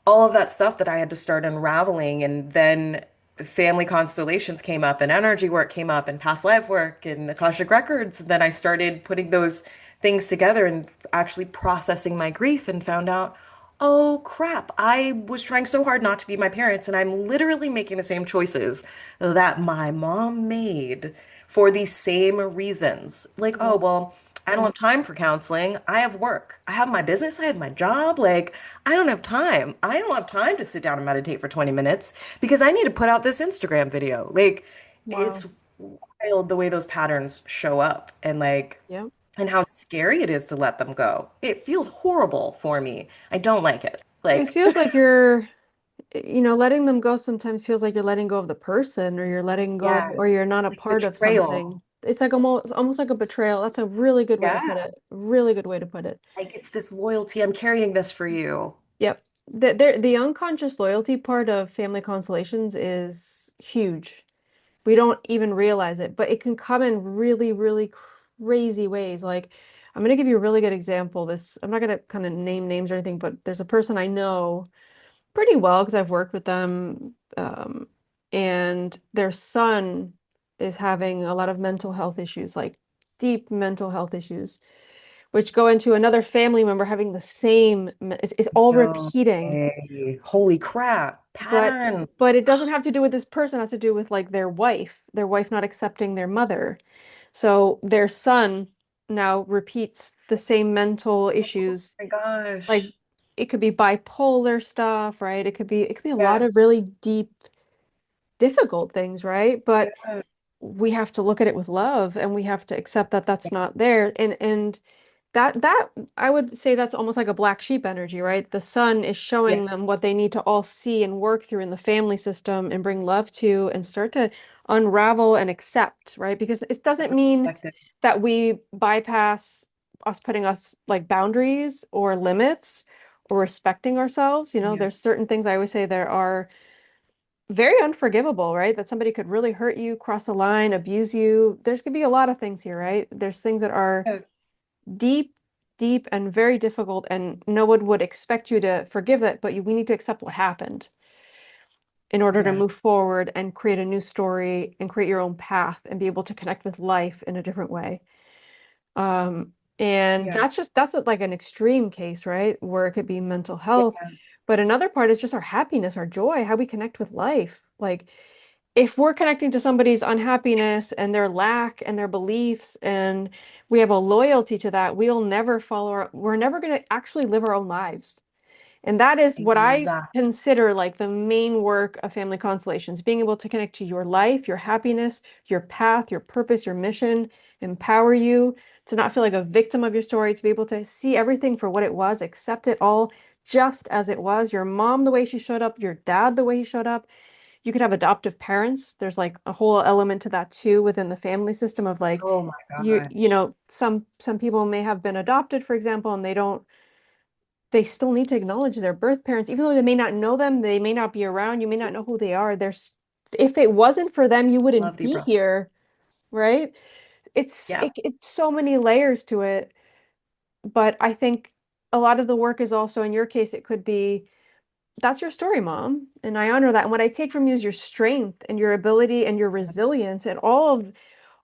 all of that stuff that I had to start unraveling. And then family constellations came up, and energy work came up, and past life work, and Akashic Records. And then I started putting those things together and actually processing my grief and found out, oh crap, I was trying so hard not to be my parents, and I'm literally making the same choices that my mom made for these same reasons. Like, oh, Yeah. well, I don't have time for counseling. I have work. I have my business. I have my job. Like, I don't have time. I don't have time to sit down and meditate for 20 minutes because I need to put out this Instagram video. Like, Wow. it's wild the way those patterns show up and like, Yeah. and how scary it is to let them go. It feels horrible for me. I don't like it. It Like, feels like you're, letting them go sometimes feels like you're letting go of the person or you're letting go or yes, you're not a like part of something. betrayal. It's like almost like a betrayal. That's a really good way to put Yeah. it. Really good way to put it. Like, it's this loyalty. I'm carrying this for you. Yep. The unconscious loyalty part of family constellations is huge. We don't even realize it, but it can come in really, really crazy ways. Like, I'm going to give you a really good example. I'm not going to kind of name names or anything, but there's a person I know pretty well because I've worked with them. And their son is having a lot of mental health issues, like deep mental health issues, which go into another family member having the same, it's all No repeating. way. Holy crap. But Pattern. but it doesn't have to do with this person, it has to do with like their wife not accepting their mother. So their son now repeats the same mental Oh issues. my Like gosh. it could be bipolar stuff, right? It could be a lot Yeah. of really deep, difficult things, right? But Yeah. we have to look at it with love and we have to accept that that's not there. And that I would say that's almost like a black sheep energy, right? The sun is Yeah. showing them what they need to all see and work through in the family system and bring love to and start to unravel and accept, right? Because it doesn't mean Perspective. that we bypass us putting us like boundaries or limits or respecting ourselves. Yeah. There's certain things I always say there are very unforgivable, right? That somebody could really hurt you, cross a line, abuse you. There's could be a lot of things here, right? There's things that are Yeah. deep, deep, and very difficult, and no one would expect you to forgive it, but we need to accept what happened in order to Yeah. move forward and create a new story and create your own path and be able to connect with life in a different way. And Yeah. that's like an extreme case, right? Where it could be mental health. Yeah. But another part is just our happiness, our joy, how we connect with life. Like if we're connecting to somebody's unhappiness and their lack and their beliefs, and we have a loyalty to that, we're never going to actually live our own lives. And that is what I Exactly. consider like the main work of family constellations, being able to connect to your life, your happiness, your path, your purpose, your mission, empower you to not feel like a victim of your story, to be able to see everything for what it was, accept it all just as it was. Your mom, the way she showed up, your dad, the way he showed up. You could have adoptive parents. There's like a whole element to that too within the family system of like Oh my you gosh. know, some people may have been adopted, for example, and they still need to acknowledge their birth parents, even though they may not know them, they may not be around, you may not know who they are. If it wasn't for them, you Love wouldn't the be bro. here, right? Yeah. It's so many layers to it, but I think a lot of the work is also in your case, it could be that's your story, mom, and I honor that. And what I take from you is your strength and your ability and your resilience and all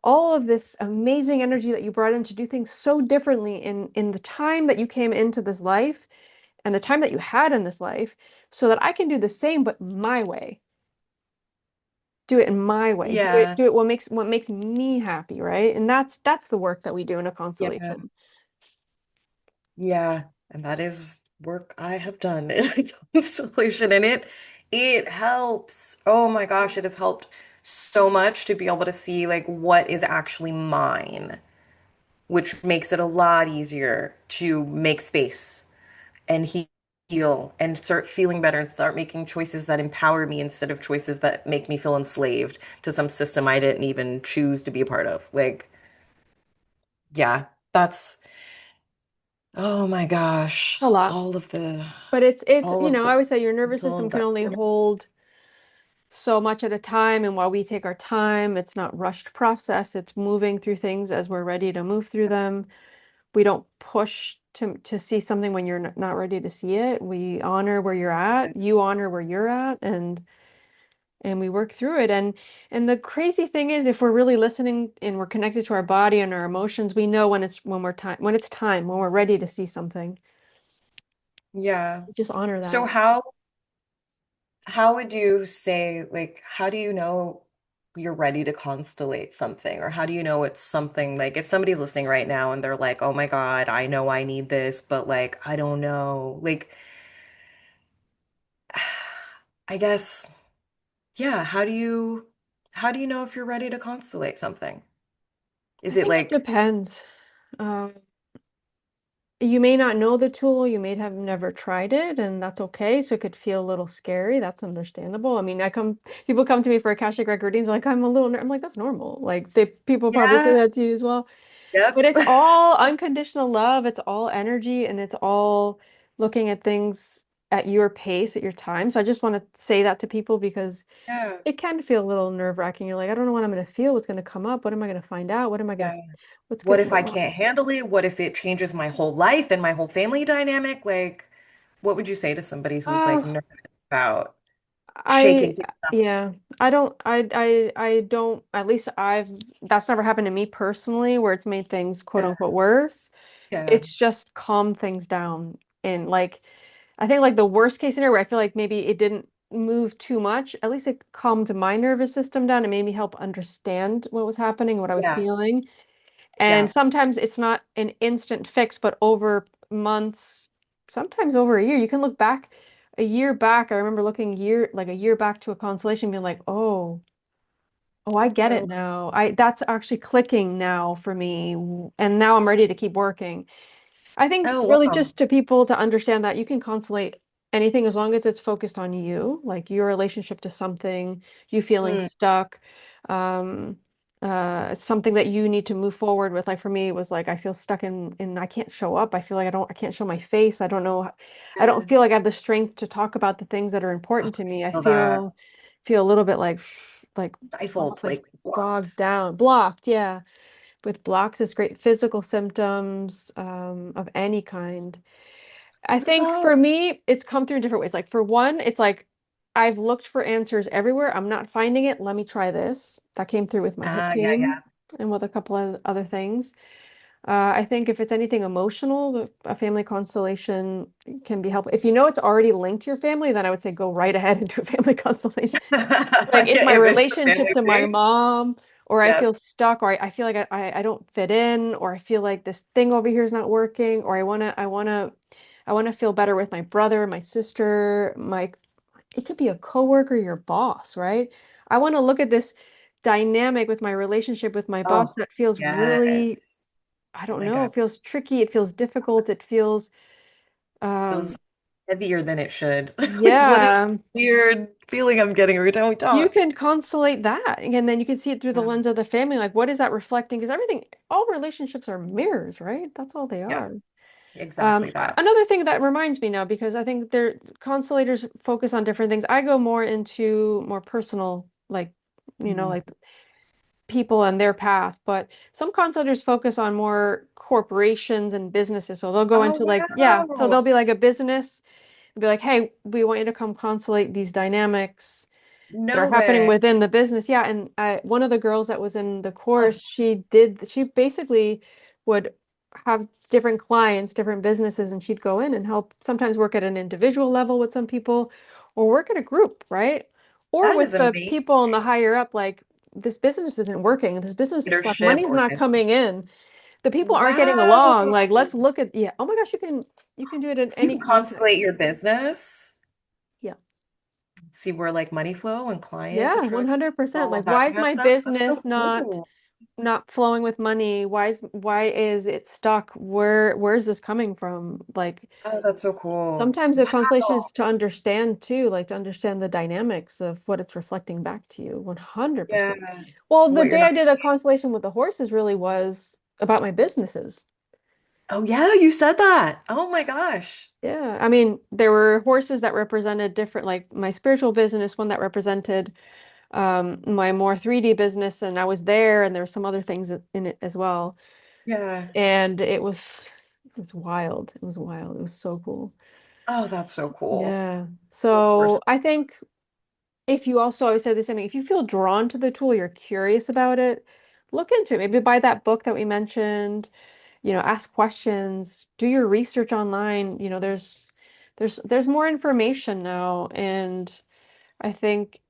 of this amazing energy that you brought in to do things so differently in the time that you came into this life and the time that you had in this life so that I can do the same but my way. Do it in my way. Yeah. Do it what makes me happy, right? And that's the work that we do in a Yeah. constellation. Yeah. And that is work I have done in a constellation. And it helps. Oh my gosh, it has helped so much to be able to see like what is actually mine, which makes it a lot easier to make space and heal and start feeling better and start making choices that empower me instead of choices that make me feel enslaved to some system I didn't even choose to be a part of. Like, yeah, that's, oh my gosh, A lot. But all of I the always say your nervous mental system can only dynamics. hold so much at a time. And while we take our time, it's not rushed process. It's moving through things as we're ready to move through them. We don't push to see something when you're not ready to see it. We honor where you're at, you honor where you're at, and we work through it. And the crazy thing is, if we're really listening and we're connected to our body and our emotions, we know when it's time, when we're ready to see something. Yeah. Just honor So that. how would you say, like, how do you know you're ready to constellate something? Or how do you know it's something like if somebody's listening right now and they're like, oh my God, I know I need this, but like I don't know. Like I guess, yeah, how do you know if you're ready to constellate something? I Is it think it like, depends. Um, you may not know the tool, you may have never tried it, and that's okay. So it could feel a little scary. That's understandable. I mean, people come to me for Akashic Record Readings, like I'm a little, I'm like, that's normal. Like people probably say yeah, that to you as well. But yep. it's all unconditional love. It's all energy, and it's all looking at things at your pace, at your time. So I just want to say that to people because Yeah, it can feel a little nerve-wracking. You're like, I don't know what I'm going to feel, what's going to come up, what am I going to find out, yeah. what's What good, if I can't handle it? What if it changes my whole life and my whole family dynamic? Like, what would you say to somebody who's like uh, nervous about I, shaking things up? yeah, I don't, at least that's never happened to me personally, where it's made things quote Yeah, unquote worse. yeah, It's just calmed things down. And like, I think like the worst case scenario where I feel like maybe it didn't move too much, at least it calmed my nervous system down and made me help understand what was happening, what I was yeah, feeling. And yeah. sometimes it's not an instant fix, but over months, sometimes over a year, you can look back a year back. I remember looking like a year back to a constellation, being like, oh, I get it Oh, now. That's actually clicking now for me. And now I'm ready to keep working. I think oh, really wow. just to people to understand that you can constellate anything as long as it's focused on you, like your relationship to something, you feeling Hmm, stuck, um, something that you need to move forward with. Like for me, it was like I feel stuck in I can't show up. I feel like I can't show my face. I don't know, I don't yeah. feel like I have the strength to talk about the things that are Oh, important to I me. I feel that feel a little bit like stifled, almost like like blocked. bogged down, blocked, yeah. With blocks, it's great physical symptoms of any kind. I What think about? for me, it's come through in different ways. Like for one, it's like I've looked for answers everywhere. I'm not finding it. Let me try this. That came through with my hip Yeah, pain yeah. and with a couple of other things. I think if it's anything emotional, a family constellation can be helpful. If you know it's already linked to your family, then I would say go right ahead and do a family constellation. Like it's Yeah, my if it's a relationship family to my thing. mom, or I feel Yep. stuck, or I feel like I don't fit in, or I feel like this thing over here is not working, or I wanna feel better with my brother, my sister, it could be a coworker, your boss, right? I want to look at this dynamic with my relationship with my boss Oh, that feels yes. really, I Oh don't my know, God. it feels tricky, it feels difficult, it feels Feels um heavier than it should. Like, what is yeah. the weird feeling I'm getting every time we You talk? can constellate that, and then you can see it through the Yeah, lens of the family. Like, what is that reflecting? Because all relationships are mirrors, right? That's all they yeah, are. exactly that. Another thing that reminds me now, because I think constellators focus on different things. I go more into more personal, like, Mhm. like people and their path, but some consultants focus on more corporations and businesses. So they'll go Oh, into like, yeah, so wow. they'll be like a business, be like, hey, we want you to come constellate these dynamics that No are happening way. within the business. Yeah, and one of the girls that was in the course, Oh, she basically would have different clients, different businesses, and she'd go in and help sometimes work at an individual level with some people or work at a group, right? Or that with is the amazing. people in the higher up, like this business isn't working, this business is stuck, Leadership money's or not coming in, the people aren't getting wow. along. Like, let's look at, yeah, oh my gosh, you can do it in So you any can context. constellate your business, Yeah. see where like money flow and client Yeah, attraction, 100%. all Like, of that why is kind of my stuff. That's so business cool. not flowing with money? Why is it stuck? Where's this coming from? Like Oh, that's so cool. sometimes the constellation Wow. is to understand too, like to understand the dynamics of what it's reflecting back to you. 100%. Yeah. Well, the What you're day I not did a seeing. constellation with the horses really was about my businesses. Oh, yeah, you said that. Oh my gosh. Yeah. I mean, there were horses that represented different, like my spiritual business, one that represented my more 3D business, and I was there, and there were some other things in it as well. Yeah. And it was It was wild. It was wild. It was so cool. Oh, that's so cool. Yeah. We're So I think if you also, I said this, I mean, if you feel drawn to the tool, you're curious about it, look into it. Maybe buy that book that we mentioned, ask questions, do your research online. There's more information now. And I think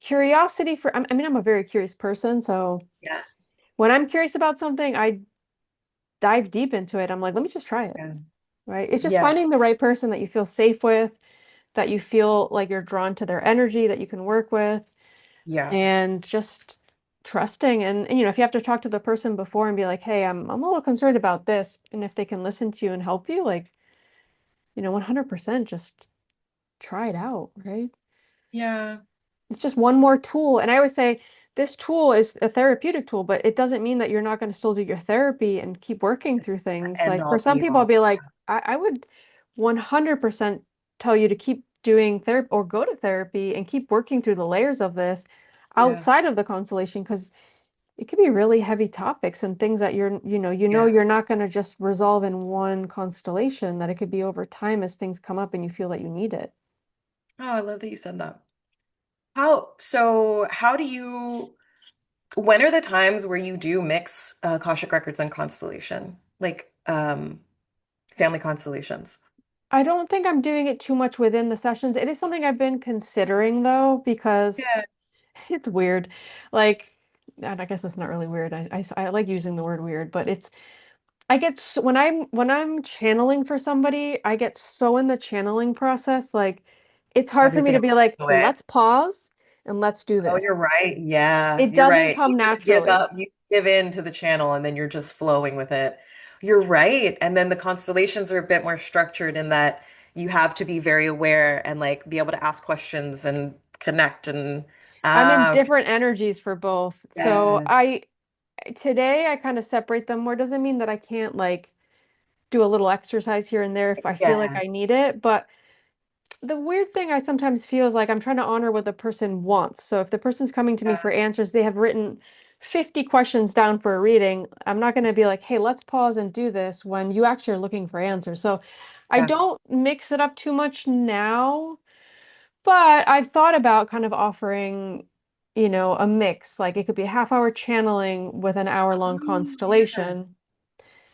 curiosity I mean, I'm a very curious person. So yeah, when I'm curious about something, I dive deep into it. I'm like, let me just try it. yeah, Right. It's just yeah, finding the right person that you feel safe with, that you feel like you're drawn to their energy, that you can work with, yeah, and just trusting. And if you have to talk to the person before and be like, hey, I'm a little concerned about this, and if they can listen to you and help you, like, 100% just try it out, right? yeah. It's just one more tool. And I always say this tool is a therapeutic tool, but it doesn't mean that you're not going to still do your therapy and keep working through It's things. end Like for all some be people, I'll all. be like, I would 100% tell you to keep doing therapy or go to therapy and keep working through the layers of this Yeah, outside of the constellation because it could be really heavy topics and things that yeah. you're not going to just resolve in one constellation, that it could be over time as things come up and you feel that you need it. Oh, I love that you said that. How do you, when are the times where you do mix Akashic Records and Constellation? Like family constellations? I don't think I'm doing it too much within the sessions. It is something I've been considering though, because Yeah. it's weird. Like, and I guess it's not really weird. I like using the word weird, but I get when I'm channeling for somebody, I get so in the channeling process, like it's hard for me Everything to be else like, to it. let's pause and let's do Oh, you're this. right. Yeah, It you're doesn't right. You come just give naturally. up, you give in to the channel, and then you're just flowing with it. You're right. And then the constellations are a bit more structured in that you have to be very aware and like be able to ask questions and connect and I'm in okay. different energies for both. So Yeah. I today I kind of separate them more. Doesn't mean that I can't like do a little exercise here and there if I feel like Yeah. I need it. But the weird thing I sometimes feel is like I'm trying to honor what the person wants. So if the person's coming to me for answers, they have written 50 questions down for a reading. I'm not going to be like, hey, let's pause and do this when you actually are looking for answers. So I Yeah. don't mix it up too much now, but I've thought about kind of offering, a mix. Like it could be a half hour channeling with an hour long Oh, yeah. constellation.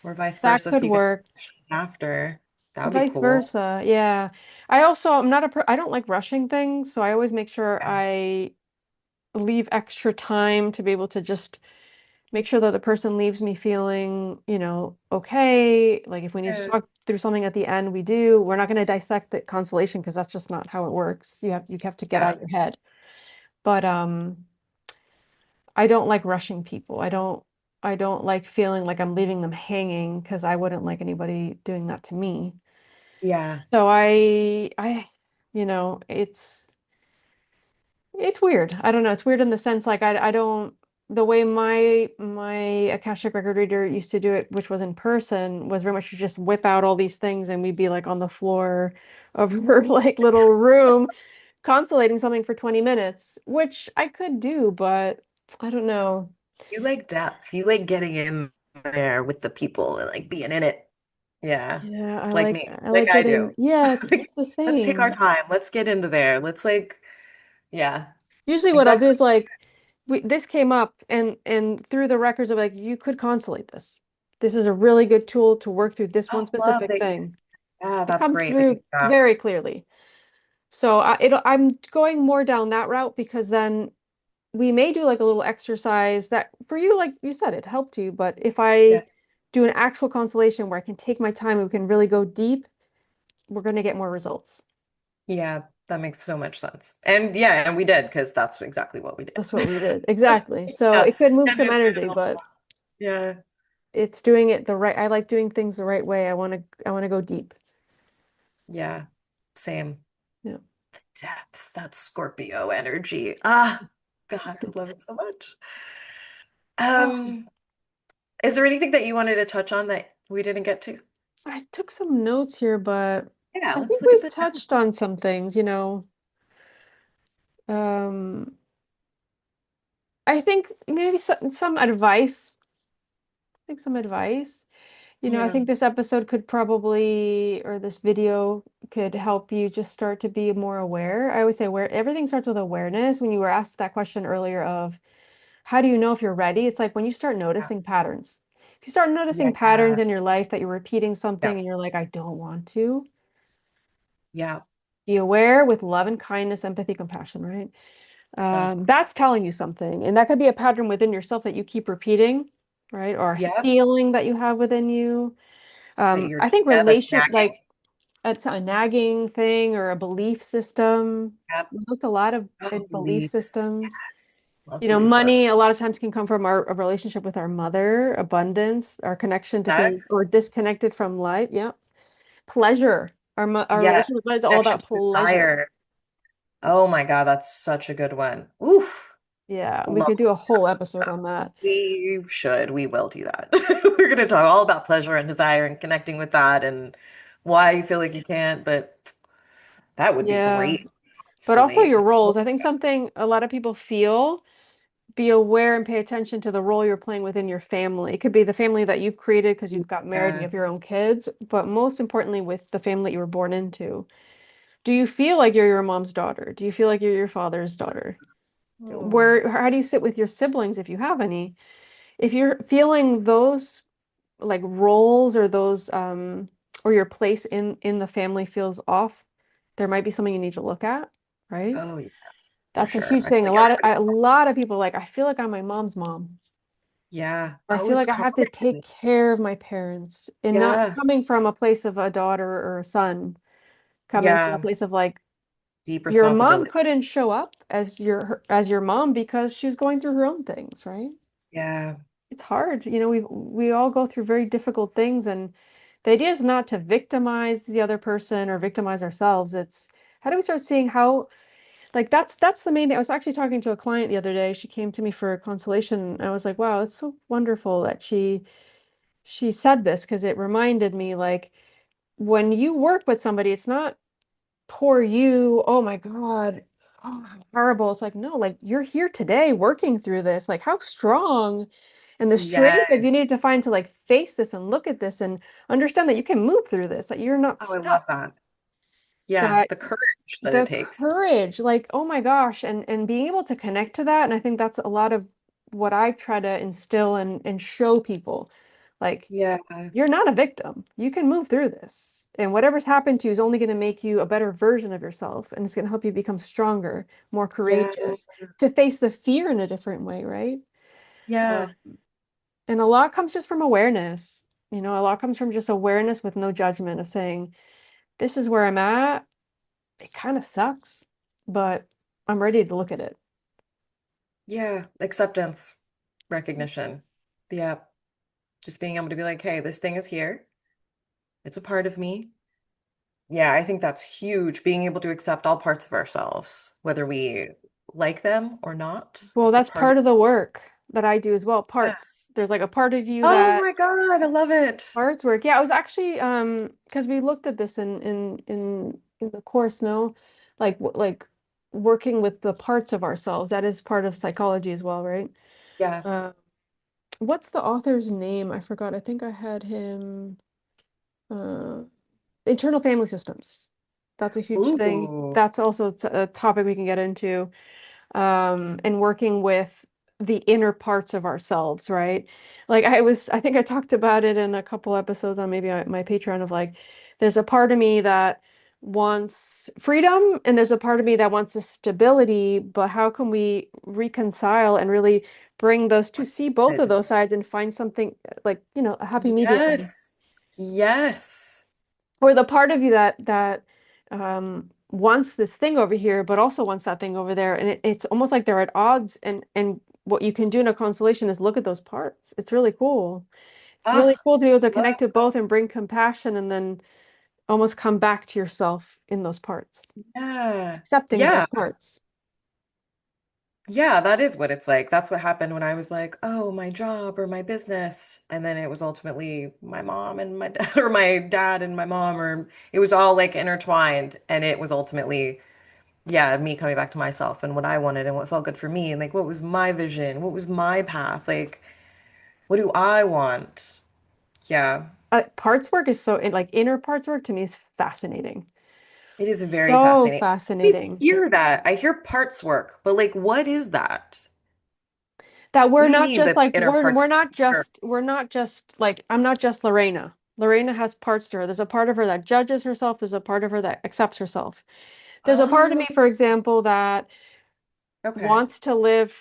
Or vice That versa, could so you can ask work. questions after. That would be Vice cool. versa. Yeah. I'm not I don't like rushing things, so I always make sure Yeah. I leave extra time to be able to just make sure that the person leaves me feeling, okay. Like if we need to Yeah. talk through something at the end, we do. We're not going to dissect the constellation because that's just not how it works. You have to get out Yeah. of your head. But I don't like rushing people. I don't like feeling like I'm leaving them hanging because I wouldn't like anybody doing that to me. Yeah. So it's weird. I don't know. It's weird in the sense like I don't the way my Akashic record reader used to do it, which was in person, was very much to just whip out all these things and we'd be like on the floor of her like little room constellating something for 20 minutes, which I could do, but I don't know. You like depth. You like getting in there with the people and like being in it. Yeah. Yeah, I Like like me. I Like like I getting do. yeah, Like, it's the let's take our same. time. Let's get into there. Let's like, yeah, Usually what I'll do exactly. is like this came up and through the records of like you could consolate this. This is a really good tool to work through this one I love specific that you, thing. yeah, It that's comes great that you, through very clearly. So I'm going more down that route because then we may do like a little exercise that for you, like you said, it helped you. But if yeah, I do an actual constellation where I can take my time and we can really go deep, we're going to get more results. yeah, that makes so much sense. And yeah, and we did because that's exactly what we did. That's what we did. Exactly. So Yeah. it could move And some it did energy, help. but Yeah. it's doing it the right. I like doing things the right way. I want to go deep. Yeah. Same. Yeah. Depth. That's Scorpio energy. Ah, God, I love it so much. Oh, Um, is there anything that you wanted to touch on that we didn't get to? I took some notes here, but Yeah, I let's think look at we've the touched on some things. Um, I think maybe some advice. I think some advice. I Yeah. think this episode could probably, or this video could help you just start to be more aware. I always say aware, everything starts with awareness. When you were asked that question earlier of how do you know if you're ready? It's like when you start Yeah. noticing patterns. If you start noticing patterns Yeah. in your life that you're repeating something Yeah. and you're like, I don't want to, Yeah. be aware with love and kindness, empathy, compassion, right? That is, That's telling you something. And that could be a pattern within yourself that you keep repeating, right? Or a yep. feeling that you have within you. That you're, I think yeah, that's like nagging. it's a nagging thing or a belief system. Yep. We looked a lot of Oh, in belief beliefs. systems. Yes. Love belief work. Money a lot of times can come from our a relationship with our mother, abundance, our connection to feeling Sex. or disconnected from life. Yeah. Pleasure. Our Yeah. relationship is all Connection about to pleasure. desire. Oh my God, that's such a good one. Oof. Yeah, we Love could do a whole episode that. on that. We should. We will do that. We're going to talk all about pleasure and desire and connecting with that and why you feel like you can't, but that would be Yeah. great. But also Constellate. your roles. I think something a lot of people feel, be aware and pay attention to the role you're playing within your family. It could be the family that you've created because you've got married and you Yeah. have your own kids, but most importantly with the family that you were born into. Do you feel like you're your mom's daughter? Do you feel like you're your father's daughter? Oh, How do you sit with your siblings if you have any? If you're feeling those like roles or those or your place in the family feels off, there might be something you need to look at, right? oh yeah, for That's a sure. huge I feel thing. like everybody. A lot of people like, I feel like I'm my mom's mom. Yeah. Or I Oh, feel it's like I have to take common. care of my parents and not Yeah. coming from a place of a daughter or a son, coming from a Yeah. place of like Deep your mom responsibility. couldn't show up as your mom because she was going through her own things, right? Yeah. It's hard. We all go through very difficult things, and the idea is not to victimize the other person or victimize ourselves. It's how do we start seeing how like that's the main thing. I was actually talking to a client the other day. She came to me for a consultation, and I was like, wow, it's so wonderful that she said this because it reminded me like when you work with somebody, it's not poor you, oh my God, oh, how horrible. It's like, no, like you're here today working through this. Like how strong and the strength that you Yes. needed to find to like face this and look at this and understand that you can move through this, that you're not Oh, I love stuck, that. Yeah. that The courage that it the takes. courage, like, oh my gosh, and being able to connect to that. And I think that's a lot of what I try to instill and show people. Like, Yeah. you're not a victim. You can move through this. And whatever's happened to you is only going to make you a better version of yourself. And it's going to help you become stronger, more Yeah. courageous, to face the fear in a different way, right? Uh, Yeah. and a lot comes just from awareness. A lot comes from just awareness with no judgment of saying, this is where I'm at. It kind of sucks, but I'm ready to look at it. Yeah. Acceptance, recognition. Yeah. Just being able to be like, hey, this thing is here. It's a part of me. Yeah, I think that's huge. Being able to accept all parts of ourselves, whether we like them or not. Well, It's a that's part of, part of the work that I do as well. yeah. Parts. There's like a part of you Oh that my God, I love it. arts work. Yeah, I was actually because we looked at this in the course, no? Like working with the parts of ourselves. That is part of psychology as well, right? Yeah. Uh, what's the author's name? I forgot. I think I had him uh internal family systems. That's a huge thing. Ooh. That's also a topic we can get into. And working with the inner parts of ourselves, right? Like I think I talked about it in a couple episodes on maybe my Patreon of like, there's a part of me that wants freedom and there's a part of me that wants the stability, but how can we reconcile and really bring those two, see both of Good. those sides and find something like, a happy medium? Yes. Yes. Or the part of you that wants this thing over here, but also wants that thing over there, and it's almost like they're at odds. And what you can do in a constellation is look at those parts. It's really cool. It's really Ah, cool to be able to love connect to that. both and bring compassion, and then almost come back to yourself in those parts, Yeah. accepting those Yeah. parts. Yeah, that is what it's like. That's what happened when I was like, oh, my job or my business. And then it was ultimately my mom and my dad, or my dad and my mom, or it was all like intertwined. And it was ultimately, yeah, me coming back to myself and what I wanted and what felt good for me. And like, what was my vision? What was my path? Like, what do I want? Yeah. Parts work is like inner parts work to me is fascinating. It is very So fascinating. I always fascinating hear that. I hear parts work, but like, what is that? that What we're do you not mean just the like inner parts work? we're not just like I'm not just Lorena. Lorena has parts to her. There's a part of her that judges herself. There's a part of her that accepts herself. There's a part of Oh, me, for example, that okay. wants to live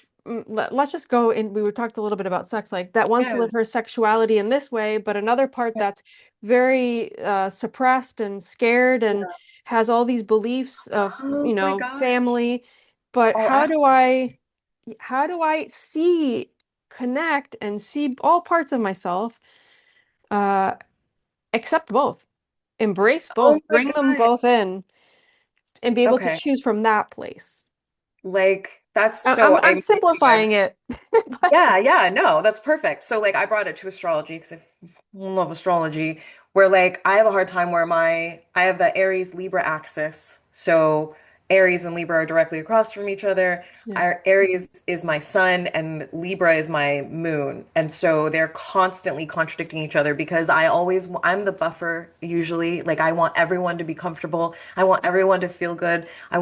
let's just go in we were talked a little bit about sex like that wants to Yeah. live her sexuality in this way, but another part Yeah. that's very suppressed and scared and Yeah. has all these beliefs of Oh my God. family. But All aspects. how do I see, connect and see all parts of myself, uh accept both, embrace Oh both, my bring them God. both in, and be able to Okay. choose from that place. Like that's I- so I'm I'm with you. simplifying it. But Yeah, yeah, no, that's perfect. So like I brought it to astrology because I love astrology, where like I have a hard time where I have the Aries Libra axis. So Aries and Libra are directly across from each other. yeah. Our Aries is my sun and Libra is my moon. And so they're constantly contradicting each other because I'm the buffer usually. Like I want everyone to be comfortable. I want everyone to feel good. I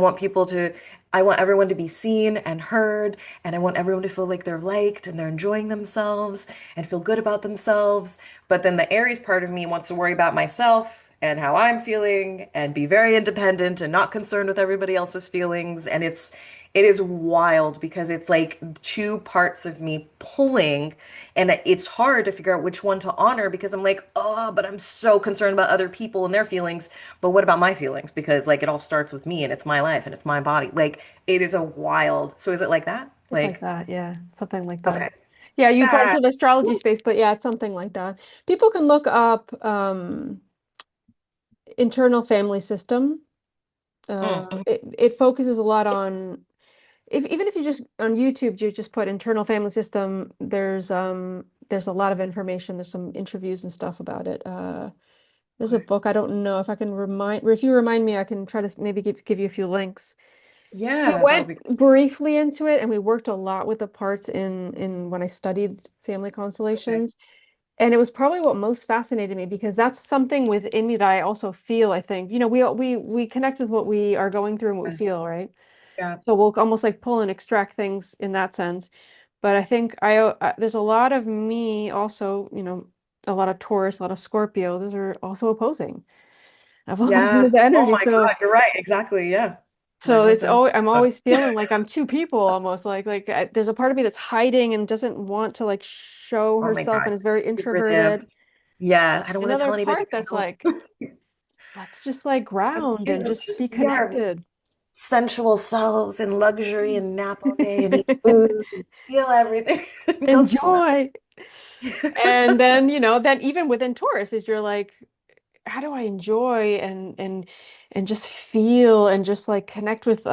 want everyone to be seen and heard, and I want everyone to feel like they're liked and they're enjoying themselves and feel good about themselves. But then the Aries part of me wants to worry about myself and how I'm feeling and be very independent and not concerned with everybody else's feelings. And it is wild because it's like two parts of me pulling, and it's hard to figure out which one to honor because I'm like, oh, but I'm so concerned about other people and their feelings. But what about my feelings? Because like it all starts with me and it's my life and it's my body. Like it is a wild. So is it like that? It's like Like, that, yeah. Something like that. okay. Yeah, you brought it That. to the astrology space, but yeah, it's something like that. People can look up internal family system. Mm, It focuses a lot on if even if you just on YouTube you just put internal family system, there's a lot of information. There's some interviews and stuff about it. There's a okay. book. I don't know if I can if you remind me, I can try to maybe give you a few links. We Yeah, that would went be briefly into it and we worked a lot with the parts in when I studied family okay. constellations. And it was probably what most fascinated me because that's something within me that I also feel, I think. We connect with what we are going through and what we Yeah. feel, right? Yeah. So we'll almost like pull and extract things in that sense. But I think there's a lot of me also, a lot of Taurus, a lot of Scorpio. Those are also opposing. I have all Yeah. this Oh energy. my God, you're right. Exactly. Yeah. So it's 900,000. always I'm always feeling like I'm two people almost there's a part of me that's hiding and doesn't want to like show Oh my herself God. and is very Secretive. introverted. Yeah. I don't want to Another tell anybody part I that's don't. like, let's just like ground and Let's just just be be our connected. sensual selves in luxury and nap all day and eat food and feel everything and go slow. Enjoy. And then, then even within Taurus is you're like, how do I enjoy and just feel and just like connect with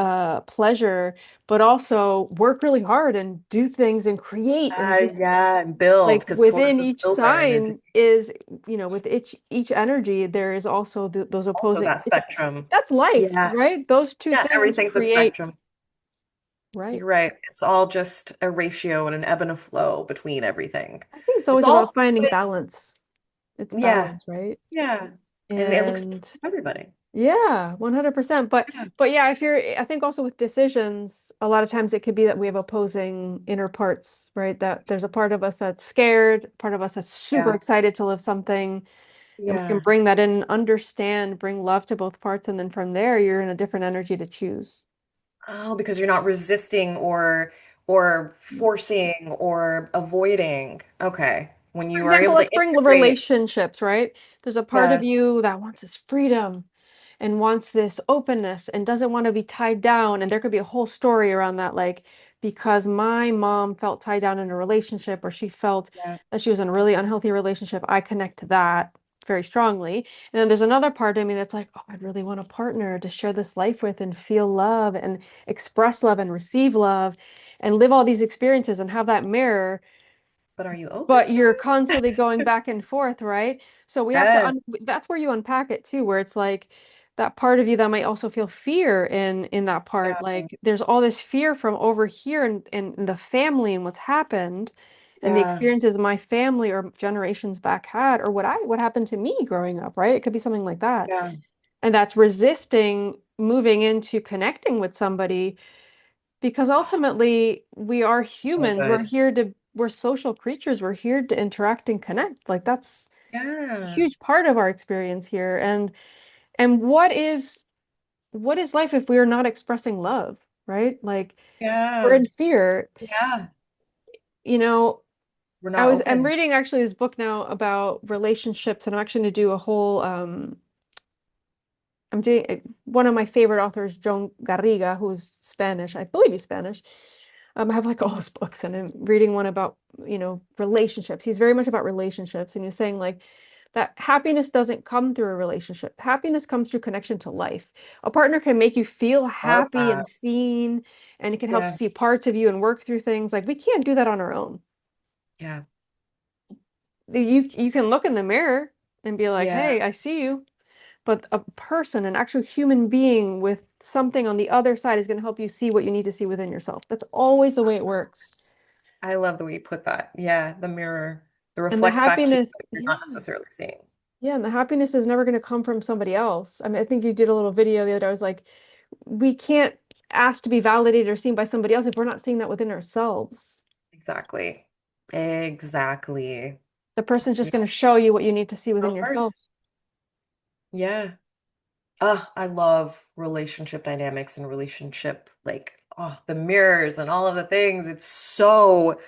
pleasure, but also work really hard and do things and create and just Yeah, and build like because Taurus within is each builder energy. sign is, with each energy, there is also those Also opposing. that spectrum. That's life, Yeah. right? Those two Yeah, things everything's a create, spectrum. right? You're right. It's all just a ratio and an ebb and a flow between everything. I think it's It's always all about finding fluid. balance. It's Yeah. balance, right? Yeah. And it looks And different for everybody. yeah, 100%. Yeah. But yeah, I think also with decisions, a lot of times it could be that we have opposing inner parts, right? That there's a part of us that's scared, part of us that's super Yeah. excited to live something, and we can Yeah. bring that in, understand, bring love to both parts, and then from there you're in a different energy to choose. Oh, because you're not resisting or forcing or avoiding. Okay. When For you are example, able to let's bring integrate. relationships, right? There's a part of Yeah. you that wants this freedom and wants this openness and doesn't want to be tied down. And there could be a whole story around that, like because my mom felt tied down in a relationship or she felt Yeah. that she was in a really unhealthy relationship. I connect to that very strongly. And then there's another part of me that's like, oh, I'd really want a partner to share this life with and feel love and express love and receive love and live all these experiences and have that mirror, But are you open but to you're it? constantly going back and forth, right? So we have to Yeah. that's where you unpack it too, where it's like that part of you that might also feel fear in that part. Yeah. Like there's all this fear from over here and the family and what's happened. and the Yeah. experiences my family or generations back had, or what happened to me growing up, right? It could be something like that. Yeah. And that's resisting moving into connecting with somebody because Oh, ultimately we are so humans. good. We're social creatures. We're here to interact and connect. Like that's a Yeah. huge part of our experience here. And what is life if we are not expressing love, right? Like we're Yeah. in fear. Yeah. You know, We're not I'm open. reading actually this book now about relationships, and I'm actually going to do a whole I'm doing one of my favorite authors, Joan Garriga, who's Spanish. I believe he's Spanish. I have like all his books, and I'm reading one about, relationships. He's very much about relationships, and he's saying like that happiness doesn't come through a relationship. Happiness comes through connection to life. A partner can make you feel Love happy that. and seen, and it can help Yeah. see parts of you and work through things. Like we can't do that on our own. Yeah. You can look in the mirror and be like, Yeah. "Hey, I see you." But a person, an actual human being with something on the other side is going to help you see what you need to see within yourself. That's always the way it works. I love the way you put that. Yeah. The mirror, it And the reflects back to you happiness, what you're yeah, not necessarily seeing. yeah, and the happiness is never going to come from somebody else. I mean, I think you did a little video the other day. I was like, we can't ask to be validated or seen by somebody else if we're not seeing that within ourselves. Exactly. Exactly. The person's just Yeah. going to show you what you need to see within Self yourself. first. Yeah. I love relationship dynamics and relationship, like, the mirrors and all of the things. It's so,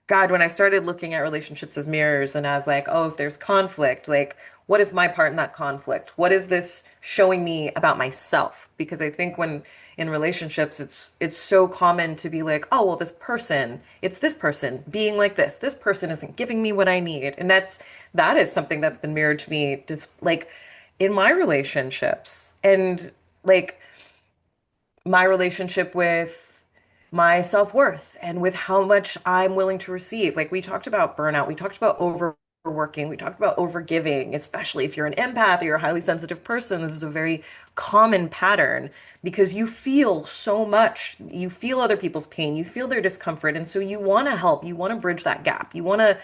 God, when I started looking at relationships as mirrors and as like, oh, if there's conflict, like, what is my part in that conflict? What is this showing me about myself? Because I think when in relationships, it's so common to be like, oh, well, it's this person being like this. This person isn't giving me what I need. And that is something that's been mirrored to me just like in my relationships. And like my relationship with my self-worth and with how much I'm willing to receive. Like we talked about burnout, we talked about overworking, we talked about overgiving, especially if you're an empath or you're a highly sensitive person. This is a very common pattern because you feel so much. You feel other people's pain, you feel their discomfort, and so you want to help, you want to bridge that gap. You want to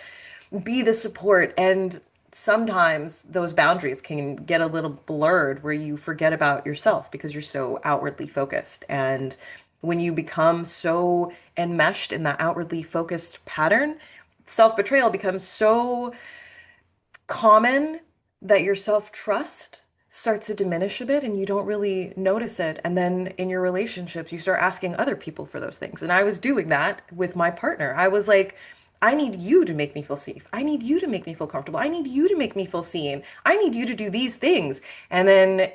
be the support. And sometimes those boundaries can get a little blurred where you forget about yourself because you're so outwardly focused. And when you become so enmeshed in that outwardly focused pattern, self-betrayal becomes so common that your self-trust starts to diminish a bit and you don't really notice it. And then in your relationships, you start asking other people for those things. And I was doing that with my partner. I was like, I need you to make me feel safe. I need you to make me feel comfortable. I need you to make me feel seen. I need you to do these things. And then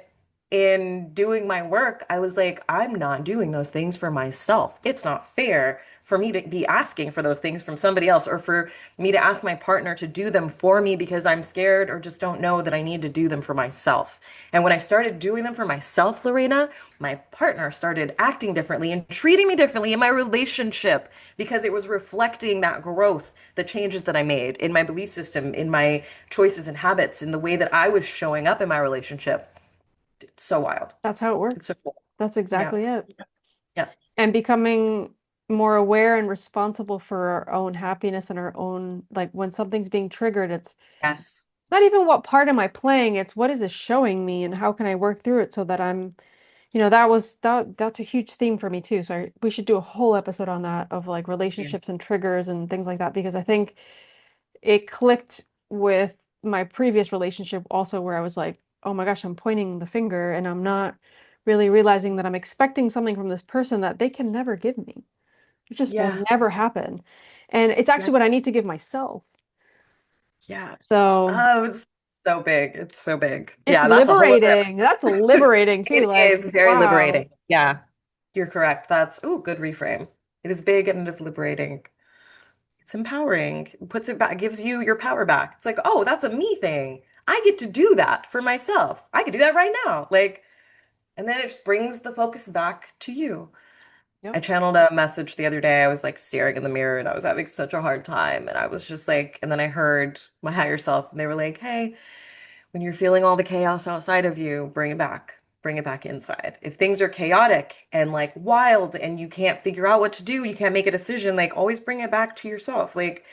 in doing my work, I was like, I'm not doing those things for myself. It's not fair for me to be asking for those things from somebody else or for me to ask my partner to do them for me because I'm scared or just don't know that I need to do them for myself. And when I started doing them for myself, Lorena, my partner started acting differently and treating me differently in my relationship because it was reflecting that growth, the changes that I made in my belief system, in my choices and habits, in the way that I was showing up in my relationship. It's so wild. That's how it It's works. so cool. That's Yeah. exactly it. Yeah. And becoming more aware and responsible for our own happiness and our own, like when something's being triggered, it's Yes. not even what part am I playing, it's what is it showing me and how can I work through it so that that's a huge theme for me too. So we should do a whole episode on that of like relationships Yes. and triggers and things like that because I think it clicked with my previous relationship also where I was like, oh my gosh, I'm pointing the finger and I'm not really realizing that I'm expecting something from this person that they can never give me. It just will Yeah. never happen. And it's Yeah. actually what I need to give myself. Yeah. So Oh, it's so big. It's so big. it's Yeah, that's a whole other liberating. That's episode. liberating too. It Like, is very wow. liberating. Yeah, you're correct. Good reframe. It is big and it is liberating. It's empowering. It puts it back, gives you your power back. It's like, oh, that's a me thing. I get to do that for myself. I can do that right now. Like, and then it just brings the focus back to you. Yep. I channeled a message the other day. I was like staring in the mirror and I was having such a hard time. And I was just like, and then I heard my higher self and they were like, hey, when you're feeling all the chaos outside of you, bring it back. Bring it back inside. If things are chaotic and like wild and you can't figure out what to do, you can't make a decision, like always bring it back to yourself. Like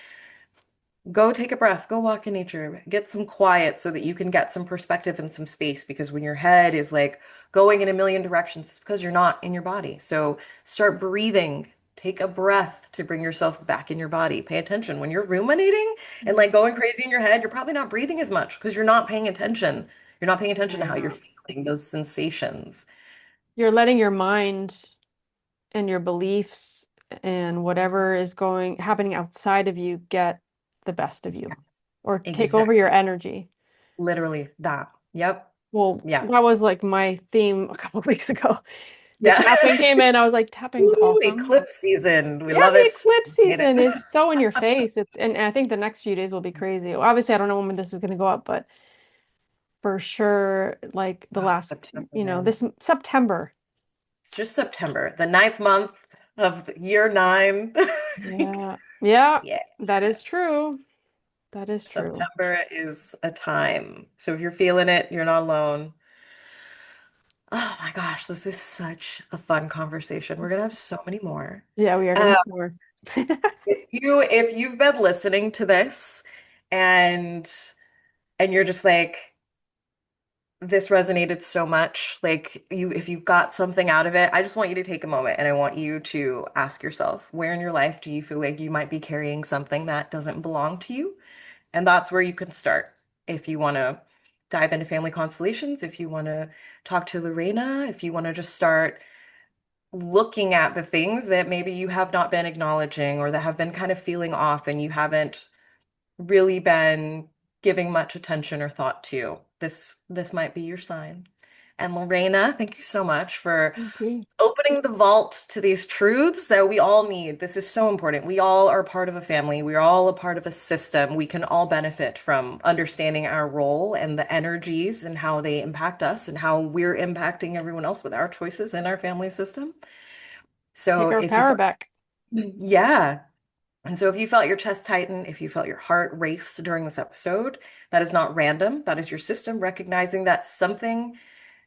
Go take a breath, go walk in nature, get some quiet so that you can get some perspective and some space. Because when your head is like going in a million directions, it's because you're not in your body. So start breathing. Take a breath to bring yourself back in your body. Pay attention. When you're ruminating and like going crazy in your head, you're probably not breathing as much because you're not paying attention. You're not paying attention to how you're Yeah. feeling, those sensations. You're letting your mind and your beliefs and whatever is going happening outside of you get the best of you or take over your Exactly. energy. Literally that. Yep. Well, Yeah. that was like my theme a couple of weeks ago. The Yeah. tapping came in. I was like, tapping's Ooh, awesome. eclipse season. We Yeah, love the it. eclipse Hate season it. is so in your face. It's and I think the next few days will be crazy. Obviously, I don't know when this is going to go up, but for sure, like the Oh, last, September, man. this September. It's just September, the ninth month of year nine. Yeah. Yeah, Yeah, that is true. That is true. September is a time. So if you're feeling it, you're not alone. Oh my gosh, this is such a fun conversation. We're gonna have so many more. Yeah, we are gonna Uh, have more. if you've been listening to this and you're just like, this resonated so much. Like you, if you got something out of it, I just want you to take a moment and I want you to ask yourself, where in your life do you feel like you might be carrying something that doesn't belong to you? And that's where you can start. If you want to dive into family constellations, if you want to talk to Lorena, if you want to just start looking at the things that maybe you have not been acknowledging or that have been kind of feeling off and you haven't really been giving much attention or thought to. This might be your sign. And Lorena, thank you so much for Thank you. opening the vault to these truths that we all need. This is so important. We all are part of a family. We are all a part of a system. We can all benefit from understanding our role and the energies and how they impact us and how we're impacting everyone else with our choices in our family system. So Take our if you power felt, back. yeah. And so if you felt your chest tighten, if you felt your heart race during this episode, that is not random. That is your system recognizing that something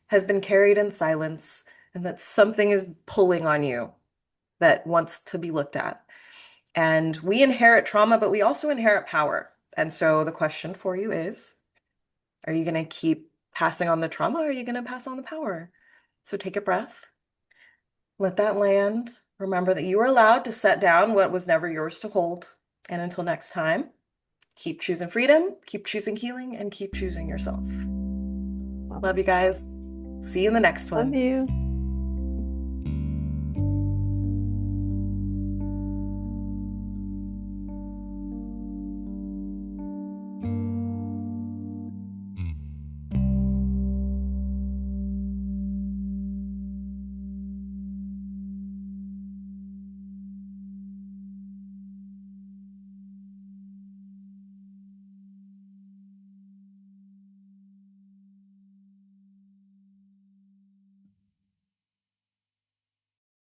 has been carried in silence and that something is pulling on you that wants to be looked at. And we inherit trauma, but we also inherit power. And so the question for you is, are you going to keep passing on the trauma or are you going to pass on the power? So take a breath, let that land. Remember that you are allowed to set down what was never yours to hold. And until next time, keep choosing freedom, keep choosing healing, and keep choosing yourself. Love Love you guys. See you in the next love one. you.